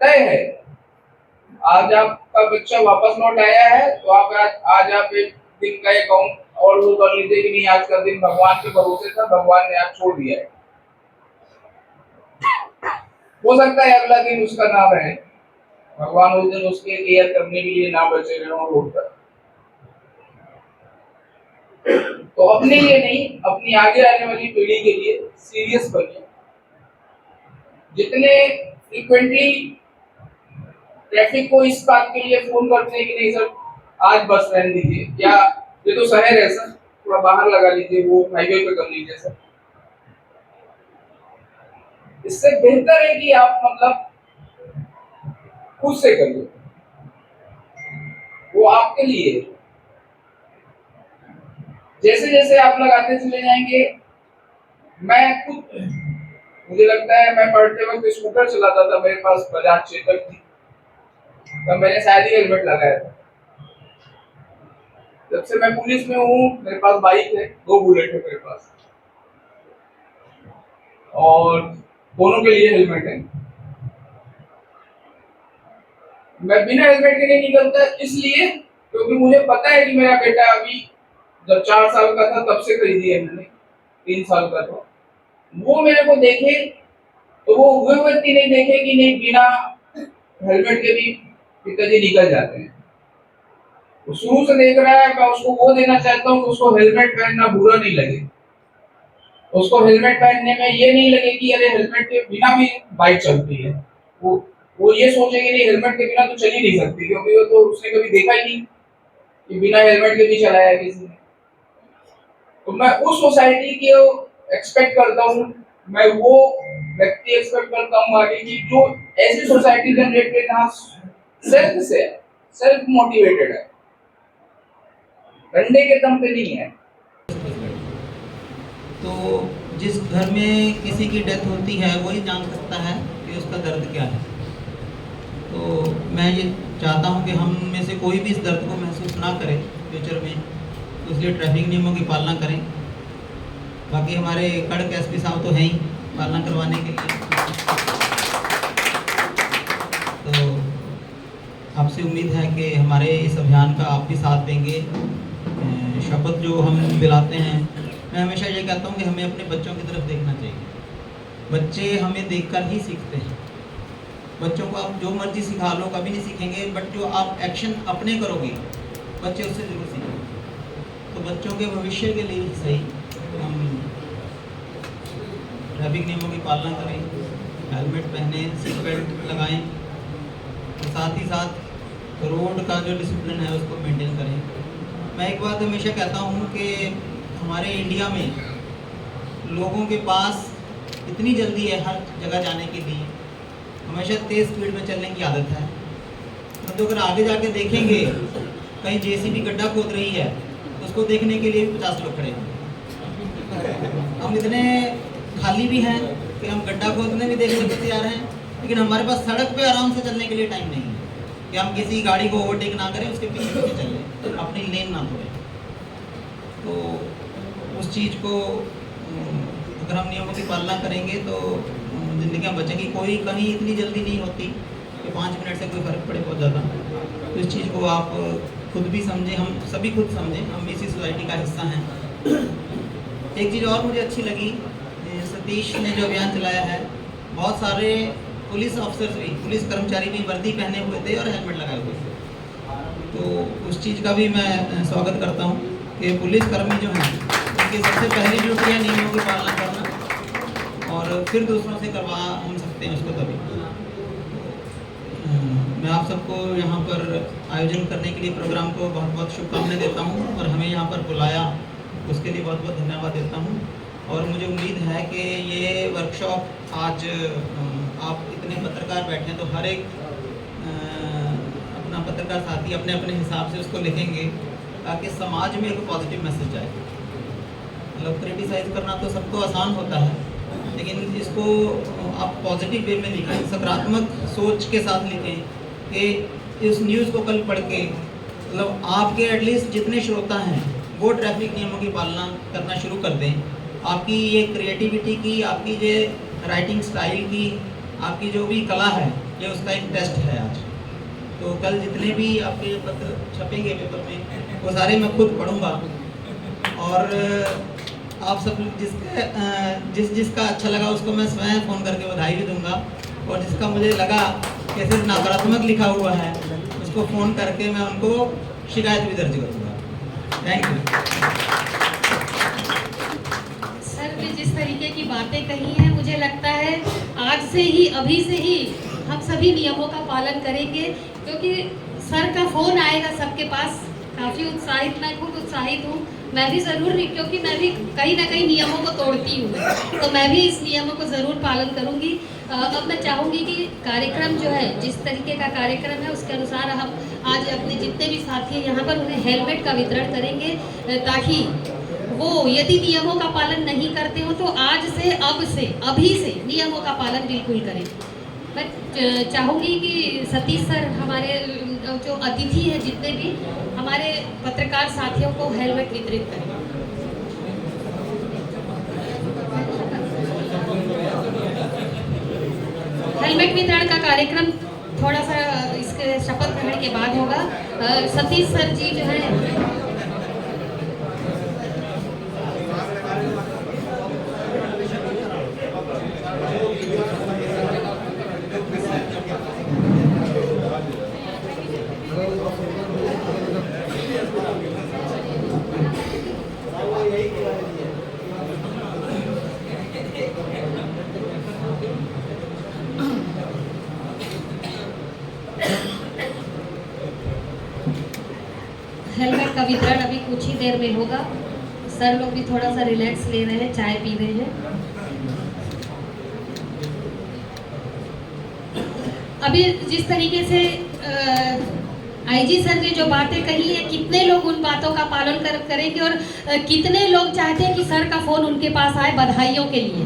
तय है आज आपका बच्चा वापस लौट आया है तो आप आज आप एक दिन का अकाउंट और वो कर लीजिए कि नहीं आज का दिन भगवान के भरोसे था, भगवान ने आज छोड़ दिया है। हो सकता है अगला दिन उसका ना रहे, भगवान उस दिन उसके केयर करने के लिए ना बचे रहे हो रोड पर। तो अपने लिए नहीं, अपनी आगे आने वाली पीढ़ी के लिए सीरियस बनिए। जितने फ्रीक्वेंटली ट्रैफिक को इस बात के लिए फोन करते हैं कि नहीं सर आज बस रहने दीजिए, या ये तो शहर है सर थोड़ा बाहर लगा लीजिए, वो हाईवे पे कर लीजिए सर। इससे बेहतर है कि आप मतलब खुद से करिए, वो आपके लिए। जैसे जैसे आप लगाते चले जाएंगे, मैं खुद मुझे लगता है मैं पढ़ते वक्त स्कूटर चलाता था, मेरे पास बजाज चेतक थी, तब मैंने शायद ही हेलमेट लगाया था। जब से मैं पुलिस में हूँ मेरे पास बाइक है, 2 बुलेट है मेरे पास, और दोनों के लिए हेलमेट है। मैं बिना हेलमेट के नहीं निकलता, इसलिए क्योंकि मुझे पता है कि मेरा बेटा अभी जब 4 साल का था तब से खरीदी है मैंने, 3 साल का था, वो मेरे को देखे तो वो हुए व्यक्ति नहीं देखे कि नहीं बिना हेलमेट के भी पिताजी निकल जाते हैं। वो शुरू से देख रहा है, मैं उसको वो देना चाहता हूँ कि उसको हेलमेट पहनना बुरा नहीं लगे, उसको हेलमेट पहनने में ये नहीं लगे कि अरे हेलमेट के बिना भी बाइक चलती है। वो ये सोचेंगे नहीं हेलमेट के बिना तो चल ही नहीं सकती, क्योंकि वो तो उसने कभी देखा ही नहीं कि बिना हेलमेट के भी चलाया किसी ने। तो मैं उस सोसाइटी की एक्सपेक्ट करता हूँ, मैं वो व्यक्ति एक्सपेक्ट करता हूँ आगे की जो ऐसी सोसाइटी जनरेट करे जहाँ सेल्फ मोटिवेटेड है, डंडे के दम पे नहीं है। तो जिस घर में किसी की डेथ होती है वही जान सकता है कि उसका दर्द क्या है। तो मैं ये चाहता हूँ कि हम में से कोई भी इस दर्द को महसूस ना करे फ्यूचर में, तो इसलिए ट्रैफिक नियमों की पालना करें। बाकी हमारे कड़क एसपी साहब तो हैं ही पालना करवाने के लिए। तो आपसे उम्मीद है कि हमारे इस अभियान का आप भी साथ देंगे। शपथ जो हम दिलाते हैं, मैं हमेशा ये कहता हूँ कि हमें अपने बच्चों की तरफ देखना चाहिए। बच्चे हमें देखकर ही सीखते हैं। बच्चों को आप जो मर्जी सिखा लो कभी नहीं सीखेंगे, बट जो आप एक्शन अपने करोगे बच्चे उससे जरूर सीखेंगे। तो बच्चों के भविष्य के लिए ही सही हम ट्रैफिक नियमों की पालना करें, हेलमेट पहने, सीट बेल्ट लगाएं, और साथ ही साथ रोड का जो डिसिप्लिन है उसको मेंटेन करें। मैं एक बात हमेशा कहता हूँ कि हमारे इंडिया में लोगों के पास इतनी जल्दी है हर जगह जाने के लिए, हमेशा तेज़ स्पीड में चलने की आदत है। तो अगर आगे जाके देखेंगे कहीं जेसीबी गड्ढा खोद रही है तो उसको देखने के लिए 50 लोग खड़े हैं। हम इतने खाली भी हैं कि हम गड्ढा खोदने भी देखने के तैयार हैं, लेकिन हमारे पास सड़क पे आराम से चलने के लिए टाइम नहीं है कि हम किसी गाड़ी को ओवरटेक ना करें, उसके पीछे पीछे चलें, अपनी लेन ना तोड़ें। तो उस चीज़ को अगर हम नियमों की पालना करेंगे तो ज़िंदगियाँ बचेंगी। कोई कहीं इतनी जल्दी नहीं होती कि 5 मिनट से कोई फ़र्क पड़े बहुत ज़्यादा। तो इस चीज़ को आप खुद भी समझें, हम सभी खुद समझें, हम इसी सोसाइटी का हिस्सा हैं। एक चीज़ और मुझे अच्छी लगी, सतीश ने जो अभियान चलाया है, बहुत सारे पुलिस ऑफिसर्स भी, पुलिस कर्मचारी भी वर्दी पहने हुए थे और हेलमेट लगाए हुए थे। तो उस चीज़ का भी मैं स्वागत करता हूँ कि पुलिस कर्मी जो हैं उनकी सबसे पहली ड्यूटी है नियमों की पालना करना, और फिर दूसरों से करवा हम सकते हैं उसको तभी। मैं आप सबको यहाँ पर आयोजन करने के लिए प्रोग्राम को बहुत बहुत शुभकामनाएं देता हूँ, और हमें यहाँ पर बुलाया उसके लिए बहुत बहुत धन्यवाद देता हूँ। और मुझे उम्मीद है कि ये वर्कशॉप आज आप इतने पत्रकार बैठे हैं तो हर एक अपना पत्रकार साथी अपने अपने हिसाब से उसको लिखेंगे ताकि समाज में एक पॉजिटिव मैसेज जाए। मतलब क्रिटिसाइज करना तो सबको आसान होता है, लेकिन इसको आप पॉजिटिव वे में लिखें, सकारात्मक सोच के साथ लिखें कि इस न्यूज़ को कल पढ़ के मतलब आपके एटलीस्ट जितने श्रोता हैं वो ट्रैफिक नियमों की पालना करना शुरू कर दें। आपकी ये क्रिएटिविटी की, आपकी ये राइटिंग स्टाइल की, आपकी जो भी कला है, ये उसका एक टेस्ट है आज। तो कल जितने भी आपके पत्र छपेंगे पेपर में वो सारे मैं खुद पढ़ूँगा, और आप सब जिसका अच्छा लगा उसको मैं स्वयं फ़ोन करके बधाई भी दूंगा, और जिसका मुझे लगा कि सिर्फ नकारात्मक लिखा हुआ है उसको फ़ोन करके मैं उनको शिकायत भी दर्ज करूंगा। Thank you. सर ने जिस तरीके की बातें कही हैं, मुझे लगता है आज से ही, अभी से ही हम सभी नियमों का पालन करेंगे, क्योंकि सर का फ़ोन आएगा सबके पास। काफ़ी उत्साहित, मैं खुद उत्साहित हूँ। मैं भी ज़रूर, क्योंकि मैं भी कहीं ना कहीं नियमों को तोड़ती हूँ, तो मैं भी इस नियमों को ज़रूर पालन करूँगी। अब मैं चाहूँगी कि कार्यक्रम जो है, जिस तरीके का कार्यक्रम है उसके अनुसार हम आज अपने जितने भी साथी हैं यहाँ पर उन्हें हेलमेट का वितरण करेंगे, ताकि वो यदि नियमों का पालन नहीं करते हो तो आज से, अब से, अभी से नियमों का पालन बिल्कुल करें। मैं चाहूँगी कि सतीश सर हमारे जो अतिथि हैं, जितने भी हमारे पत्रकार साथियों को हेलमेट वितरित करें। हेलमेट वितरण का कार्यक्रम थोड़ा सा इसके शपथ ग्रहण के बाद होगा। सतीश सर जी जो है का वितरण अभी कुछ ही देर में होगा। सर लोग भी थोड़ा सा रिलैक्स ले रहे हैं, चाय पी रहे हैं। अभी जिस तरीके से आईजी सर ने जो बातें कही है, कितने लोग उन बातों का पालन करेंगे और कितने लोग चाहते हैं कि सर का फोन उनके पास आए बधाइयों के लिए।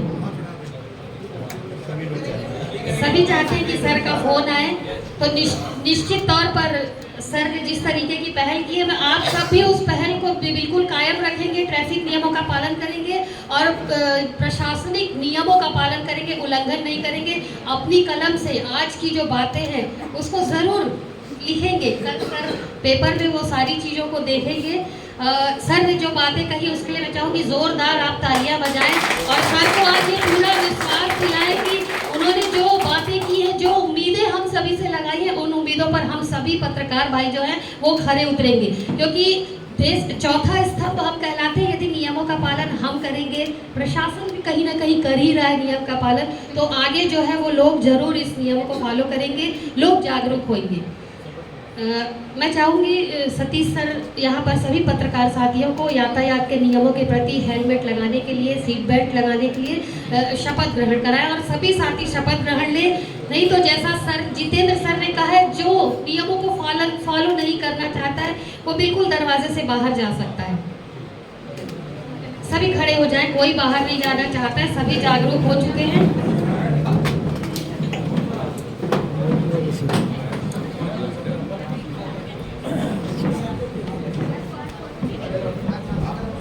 सभी चाहते हैं कि सर का फोन आए, तो निश्चित तौर पर सर ने जिस तरीके की पहल की है, आप सब भी उस पहल को बिल्कुल कायम रखेंगे, ट्रैफिक नियमों का पालन करेंगे और प्रशासनिक नियमों का पालन करेंगे, उल्लंघन नहीं करेंगे। अपनी कलम से आज की जो बातें हैं उसको ज़रूर लिखेंगे, कल सर पेपर में वो सारी चीज़ों को देखेंगे। सर ने जो बातें कही उसके लिए मैं चाहूँगी जोरदार आप तालियां बजाएं और सर को आज ये पूरा विश्वास दिलाएं कि उन्होंने जो बातें की हैं, जो उम्मीदें हम सभी से लगाई हैं, उन उम्मीदों पर हम सभी पत्रकार भाई जो हैं वो खरे उतरेंगे। क्योंकि देश चौथा स्तंभ हम कहलाते हैं। यदि नियमों का पालन हम करेंगे, प्रशासन भी कहीं ना कहीं कर ही रहा है नियम का पालन, तो आगे जो है वो लोग जरूर इस नियमों को फॉलो करेंगे, लोग जागरूक होंगे। मैं चाहूँगी सतीश सर यहाँ पर सभी पत्रकार साथियों को यातायात के नियमों के प्रति हेलमेट लगाने के लिए, सीट बेल्ट लगाने के लिए शपथ ग्रहण कराएं और सभी साथी शपथ ग्रहण लें। नहीं तो जैसा सर जितेंद्र सर ने कहा है, जो नियमों को फॉलो नहीं करना चाहता है वो बिल्कुल दरवाजे से बाहर जा सकता है। सभी खड़े हो जाएं, कोई बाहर नहीं जाना चाहता है, सभी जागरूक हो चुके हैं।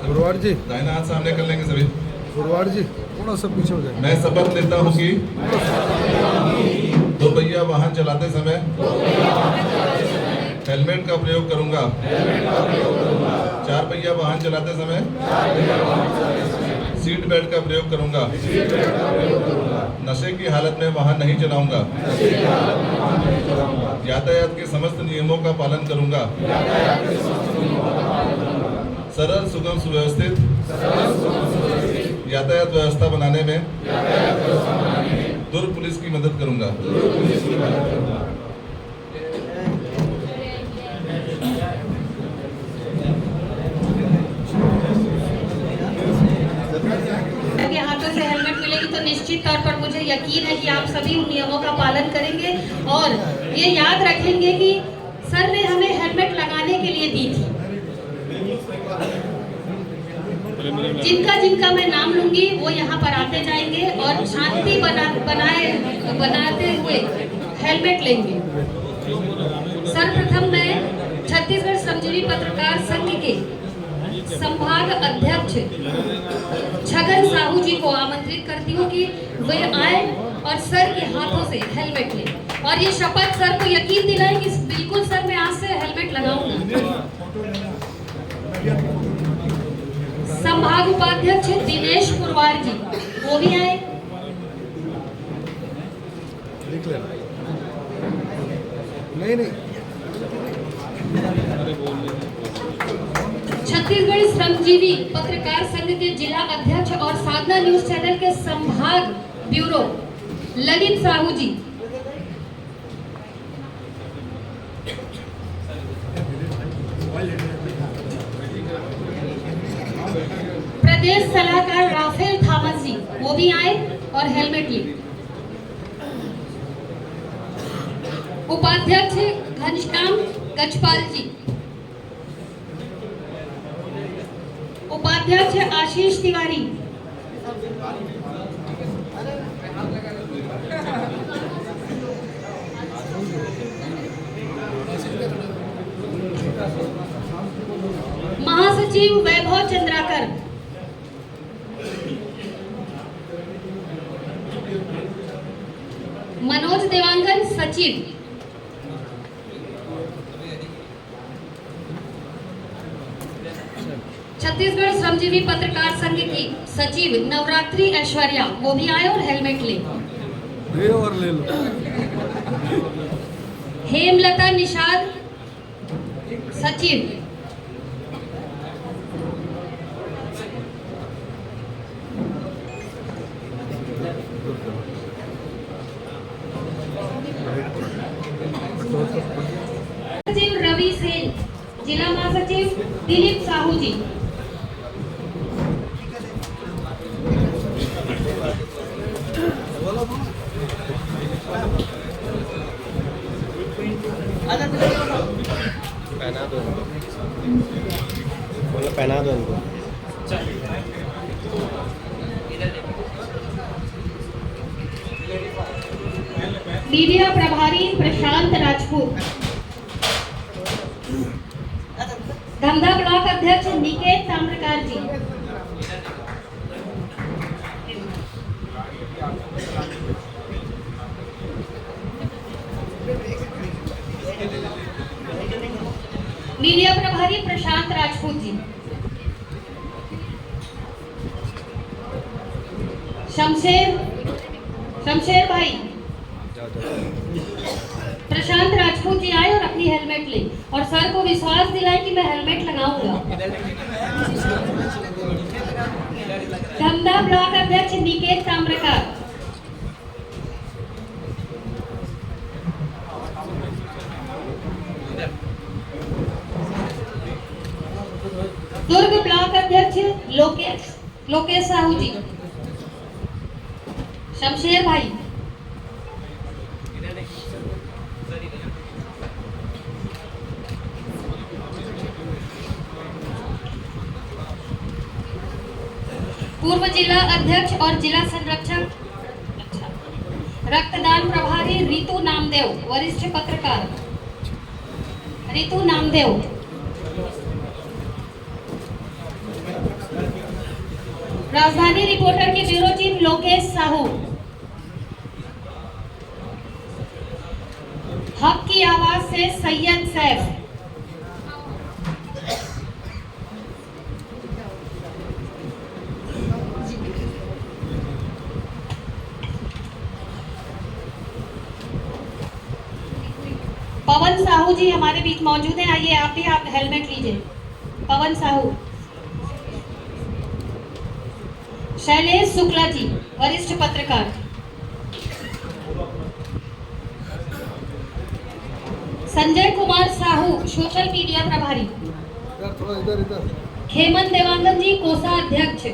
गुरुवार जी, दाहिना हाथ सामने कर लेंगे सभी। गुरुवार जी थोड़ा सा पीछे हो जाए। मैं शपथ लेता हूँ कि दो पहिया वाहन चलाते समय हेलमेट का प्रयोग करूंगा। चार पहिया वाहन चलाते समय सीट बेल्ट का प्रयोग करूंगा। नशे की हालत में वाहन नहीं चलाऊंगा। यातायात के समस्त नियमों का पालन करूंगा। सरल, सुगम, सुव्यवस्थित यातायात व्यवस्था बनाने में दुर्ग पुलिस की मदद करूंगा। हाथों से हेलमेट मिलेगी तो निश्चित तौर पर मुझे यकीन है कि आप सभी उन नियमों का पालन करेंगे और ये याद रखेंगे कि सर ने हमें हेलमेट लगाने के लिए दी थी। जिनका मैं नाम लूंगी वो यहाँ पर आते जाएंगे और शांति बनाते हुए हेलमेट लेंगे। सर्वप्रथम मैं छत्तीसगढ़ श्रमजीवी पत्रकार संघ के संभाग अध्यक्ष छगन साहू जी को आमंत्रित करती हूँ कि वे आए और सर के हाथों से हेलमेट लें और ये शपथ सर को यकीन दिलाएं कि बिल्कुल सर मैं आज से हेलमेट लगाऊंगा। संभाग उपाध्यक्ष दिनेश पुरवार जी वो भी आए। नहीं छत्तीसगढ़ श्रमजीवी पत्रकार संघ के जिला अध्यक्ष और साधना न्यूज चैनल के संभाग ब्यूरो ललित साहू जी। प्रदेश सलाहकार राफेल थॉमस जी वो भी आए और हेलमेट लिए। उपाध्यक्ष घनश्याम गजपाल जी, उपाध्यक्ष आशीष तिवारी, महासचिव वैभव चंद्राकर, मनोज देवांगन सचिव, छत्तीसगढ़ श्रमजीवी पत्रकार संघ की सचिव नवरात्रि ऐश्वर्या वो भी आए और हेलमेट ले लो। हेमलता निषाद सचिव, सचिव रवि सेन, जिला महासचिव मीडिया प्रभारी प्रशांत राजपूत, धमधा ब्लॉक अध्यक्ष निकेत ताम्रकार जी, मीडिया प्रभारी प्रशांत राजपूत जी, शमशेर भाई, प्रशांत राजपूत जी आए और अपनी हेलमेट ले और सर को विश्वास दिलाए कि मैं हेलमेट लगाऊंगा। धमधा ब्लॉक अध्यक्ष निकेत ताम्रकार, दुर्ग ब्लॉक अध्यक्ष लोकेश साहू जी, शमशेर भाई, पूर्व जिला अध्यक्ष और जिला संरक्षक रक्तदान प्रभारी रितु नामदेव, वरिष्ठ पत्रकार रितु नामदेव, राजधानी रिपोर्टर के ब्यूरो चीफ लोकेश साहू, हक की आवाज से सैयद सैफ, पवन साहू जी हमारे बीच मौजूद हैं। आइए आप भी, आप हेलमेट लीजिए। पवन साहू, शैलेश शुक्ला जी, वरिष्ठ पत्रकार, संजय कुमार साहू, सोशल मीडिया प्रभारी, हेमंत देवांगन जी, कोसा अध्यक्ष,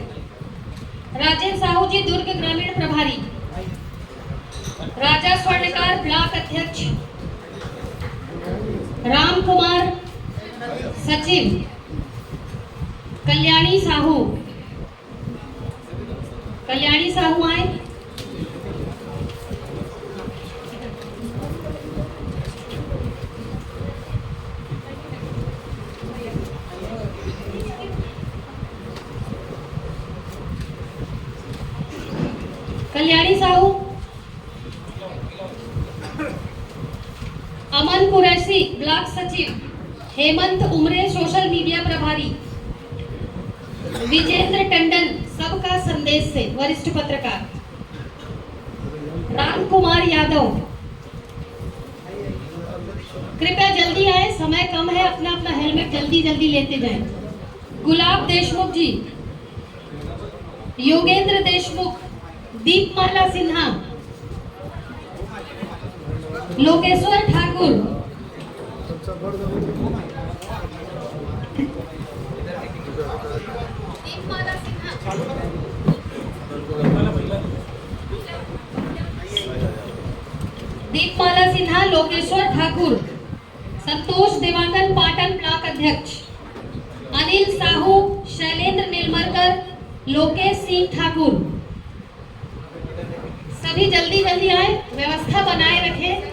राजेश साहू जी, दुर्ग ग्रामीण प्रभारी, राजा स्वर्णकार ब्लॉक अध्यक्ष, राम कुमार सचिव, कल्याणी साहू आए, कल्याणी साहू, अमन कुरैशी ब्लॉक सचिव, हेमंत उमरे सोशल मीडिया प्रभारी, विजेंद्र टंडन सबका संदेश से वरिष्ठ पत्रकार, राम कुमार यादव, कृपया जल्दी आए, समय कम है, अपना अपना हेलमेट जल्दी जल्दी लेते जाएं। गुलाब देशमुख जी, योगेंद्र देशमुख, दीपमाला सिन्हा, लोकेश्वर ठाकुर, दीपमाला सिन्हा, लोकेश्वर ठाकुर, संतोष देवांगन पाटन ब्लॉक अध्यक्ष, अनिल साहू, शैलेंद्र नीलमरकर, लोकेश सिंह ठाकुर। सभी जल्दी जल्दी आए, व्यवस्था बनाए रखें।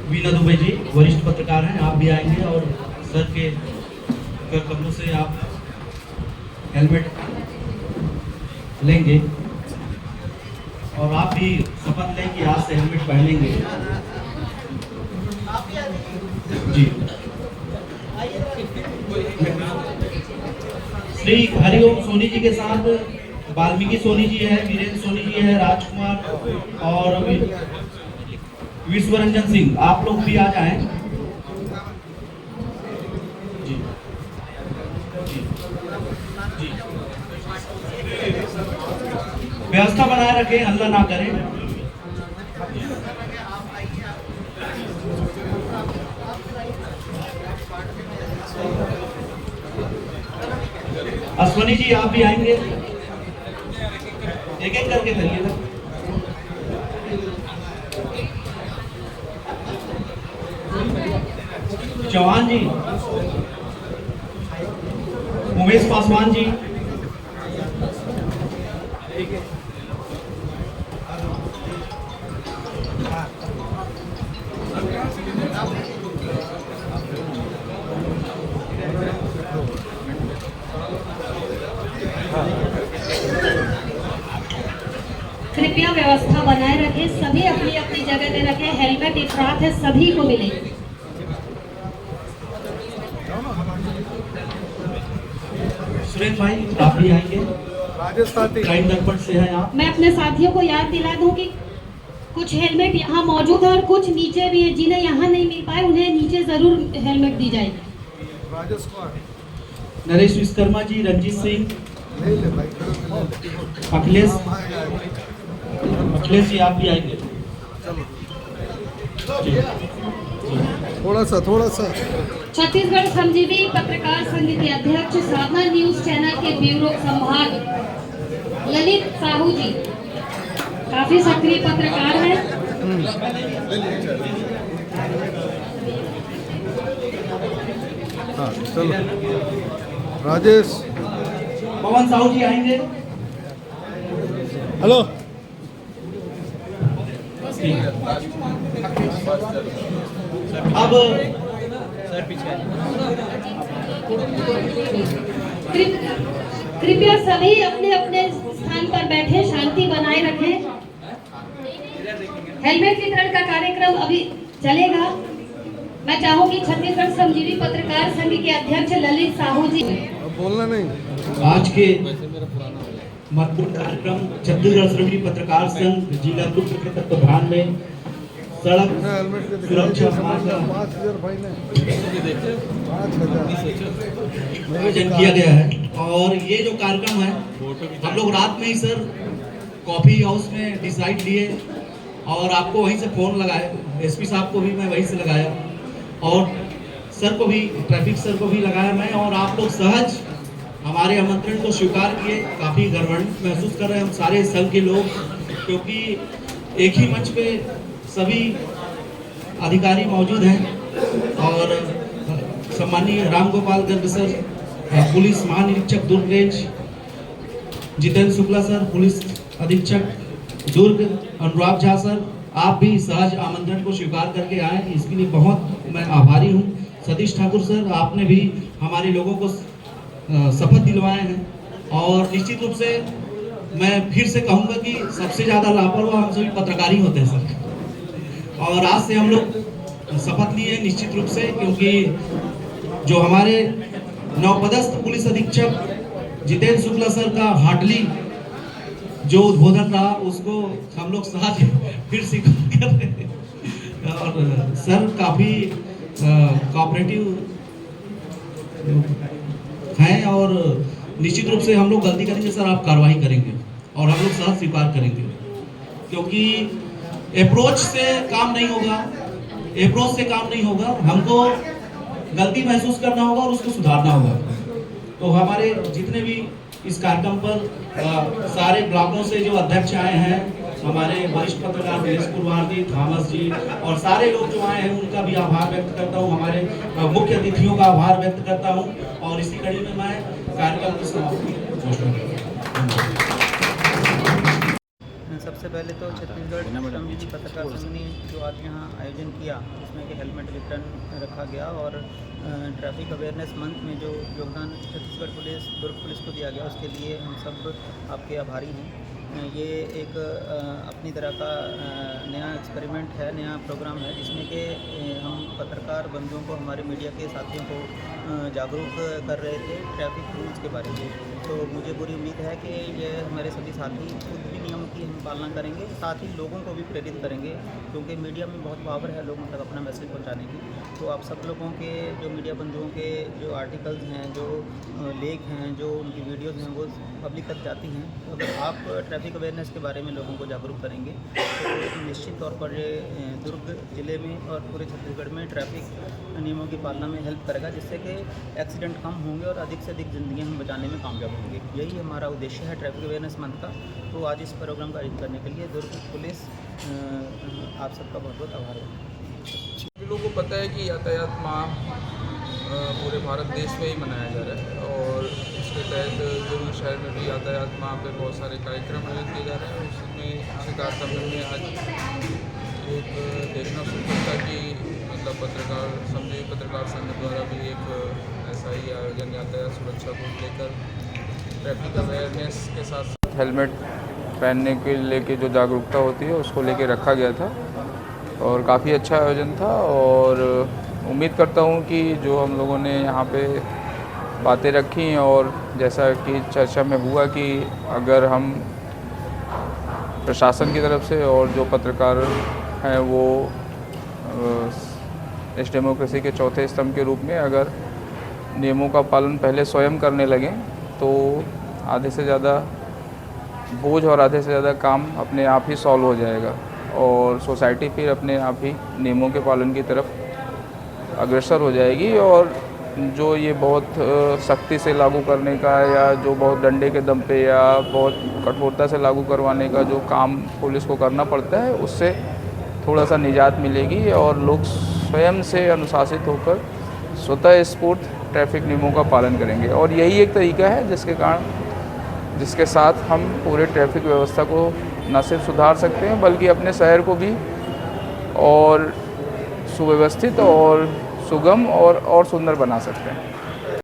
वीना दुबे जी वरिष्ठ पत्रकार हैं, आप भी आएंगे और सर के कदमों से आप हेलमेट लेंगे और आप भी शपथ लें कि आज से हेलमेट पहनेंगे। जी, श्री हरिओम सोनी जी के साथ वाल्मीकि सोनी जी है, वीरेंद्र सोनी जी है, राजकुमार और विश्वरंजन सिंह, आप लोग भी आ जाएं। जी जी जी, व्यवस्था बनाए रखें, हल्ला ना करें। अश्वनी जी आप भी आएंगे, एक एक करके करिएगा। चौहान जी, उमेश पासवान जी, कृपया व्यवस्था बनाए रखें, सभी अपनी अपनी जगह पे रखें। हेलमेट इफरात है, सभी को मिले। सुरेश भाई आप भी आएंगे, क्राइम दर्पण से हैं आप। मैं अपने साथियों को याद दिला दूं कि कुछ हेलमेट यहाँ मौजूद है और कुछ नीचे भी है। जिन्हें यहाँ नहीं मिल पाए उन्हें नीचे जरूर हेलमेट दी जाएगी। नरेश विश्वकर्मा जी, रंजीत सिंह, अखिलेश जी आप भी आएंगे। थोड़ा सा छत्तीसगढ़ श्रमजीवी पत्रकार संघ के अध्यक्ष, साधना न्यूज चैनल के ब्यूरो संभाग ललित साहू जी काफी सक्रिय पत्रकार हैं। हाँ चलो राजेश, पवन साहू जी आएंगे। हेलो अब कृपया सभी अपने अपने स्थान पर बैठे, शांति बनाए रखें। हेलमेट वितरण का कार्यक्रम अभी चलेगा। मैं चाहूंगी छत्तीसगढ़ श्रमजीवी पत्रकार संघ के अध्यक्ष ललित साहू जी। बोलना नहीं। आज के महत्वपूर्ण कार्यक्रम छत्तीसगढ़ श्रमजीवी पत्रकार संघ जिला दुर्ग के तत्वाधान में सड़क सुरक्षा आयोजन किया गया है। और ये जो कार्यक्रम है हम लोग रात में ही सर कॉफी हाउस में डिसाइड लिए और आपको वहीं से फोन लगाए, एसपी साहब को भी मैं वहीं से लगाया और सर को भी, ट्रैफिक सर को भी लगाया मैं, और आप लोग सहज हमारे आमंत्रण को स्वीकार किए। काफ़ी गर्वान्वित महसूस कर रहे हैं हम सारे संघ के लोग, क्योंकि एक ही मंच पे सभी अधिकारी मौजूद हैं। और सम्माननीय रामगोपाल गर्ग सर, पुलिस महानिरीक्षक Durg range, Jitendra Shukla sir, police अधीक्षक दुर्ग, अनुराग झा सर, आप भी सहज आमंत्रण को स्वीकार करके आए, इसके लिए बहुत मैं आभारी हूँ। सतीश ठाकुर सर, आपने भी हमारे लोगों को शपथ दिलवाए हैं। और निश्चित रूप से मैं फिर से कहूँगा कि सबसे ज़्यादा लापरवाह हम सभी पत्रकार ही होते हैं सर। और आज से हम लोग शपथ लिए निश्चित रूप से, क्योंकि जो हमारे नवपदस्थ पुलिस अधीक्षक जितेंद्र शुक्ला सर का हार्डली जो उद्बोधन रहा उसको हम लोग साथ फिर स्वीकार कर रहे हैं। और सर काफ़ी कोऑपरेटिव हैं और निश्चित रूप से हम लोग गलती करेंगे सर, आप कार्रवाई करेंगे और हम लोग साथ स्वीकार करेंगे, क्योंकि अप्रोच से काम नहीं होगा, अप्रोच से काम नहीं होगा, हमको गलती महसूस करना होगा और उसको सुधारना होगा। तो हमारे जितने भी इस कार्यक्रम पर सारे ब्लॉकों से जो अध्यक्ष आए हैं, हमारे वरिष्ठ पत्रकार दिनेश कुरवार जी, थॉमस जी और सारे लोग जो आए हैं उनका भी आभार व्यक्त करता हूं, हमारे मुख्य अतिथियों का आभार व्यक्त करता हूं। और इसी कड़ी में मैं कार्यक्रम की समाप्ति घोषणा करता हूं। सबसे पहले तो छत्तीसगढ़ श्रमजीवी पत्रकार संघ ने जो आज यहाँ आयोजन किया उसमें कि हेलमेट वितरण रखा गया और ट्रैफिक अवेयरनेस मंथ में जो योगदान छत्तीसगढ़ पुलिस, दुर्ग पुलिस को दिया गया उसके लिए हम सब आपके आभारी हैं। ये एक अपनी तरह का नया एक्सपेरिमेंट है, नया प्रोग्राम है जिसमें कि हम पत्रकार बंधुओं को, हमारे मीडिया के साथियों को जागरूक कर रहे थे ट्रैफिक रूल्स के बारे में। तो मुझे पूरी उम्मीद है कि ये हमारे सभी साथी खुद भी नियमों की हम पालना करेंगे, साथ ही लोगों को भी प्रेरित करेंगे, क्योंकि मीडिया में बहुत पावर है लोगों तक अपना मैसेज पहुंचाने की। तो आप सब लोगों के, जो मीडिया बंधुओं के जो आर्टिकल्स हैं, जो लेख हैं, जो उनकी वीडियोज़ हैं वो पब्लिक तक जाती हैं। तो अगर आप ट्रैफिक अवेयरनेस के बारे में लोगों को जागरूक करेंगे तो निश्चित तौर पर ये दुर्ग ज़िले में और पूरे छत्तीसगढ़ में ट्रैफिक नियमों की पालना में हेल्प करेगा, जिससे कि एक्सीडेंट कम होंगे और अधिक से अधिक ज़िंदगियाँ हम बचाने में कामयाब होंगे। यही हमारा उद्देश्य है ट्रैफिक अवेयरनेस मंथ का। तो आज इस प्रोग्राम का आयोजन करने के लिए दुर्ग पुलिस आप सबका बहुत बहुत आभार है। लोगों को पता है कि यातायात माह पूरे भारत देश में ही मनाया जा रहा है और इसके तहत जरूर शहर में भी यातायात माह पे बहुत सारे कार्यक्रम आयोजित किए जा रहे हैं। उसमें उसी तारतम्य में आज एक देखना सुनता था कि मतलब श्रमजीवी पत्रकार संघ द्वारा भी एक ऐसा ही आयोजन यातायात सुरक्षा को लेकर ट्रैफिक अवेयरनेस के साथ हेलमेट पहनने के लेके जो जागरूकता होती है उसको लेके रखा गया था और काफ़ी अच्छा आयोजन था। और उम्मीद करता हूँ कि जो हम लोगों ने यहाँ पे बातें रखी और जैसा कि चर्चा में हुआ कि अगर हम प्रशासन की तरफ से और जो पत्रकार हैं वो इस डेमोक्रेसी के चौथे स्तंभ के रूप में अगर नियमों का पालन पहले स्वयं करने लगें तो आधे से ज़्यादा बोझ और आधे से ज़्यादा काम अपने आप ही सॉल्व हो जाएगा और सोसाइटी फिर अपने आप ही नियमों के पालन की तरफ अग्रसर हो जाएगी। और जो ये बहुत सख्ती से लागू करने का या जो बहुत डंडे के दम पे या बहुत कठोरता से लागू करवाने का जो काम पुलिस को करना पड़ता है उससे थोड़ा सा निजात मिलेगी और लोग स्वयं से अनुशासित होकर स्वतः स्फूर्त ट्रैफिक नियमों का पालन करेंगे। और यही एक तरीका है जिसके साथ हम पूरे ट्रैफिक व्यवस्था को न सिर्फ सुधार सकते हैं बल्कि अपने शहर को भी और सुव्यवस्थित और सुगम और सुंदर बना सकते हैं।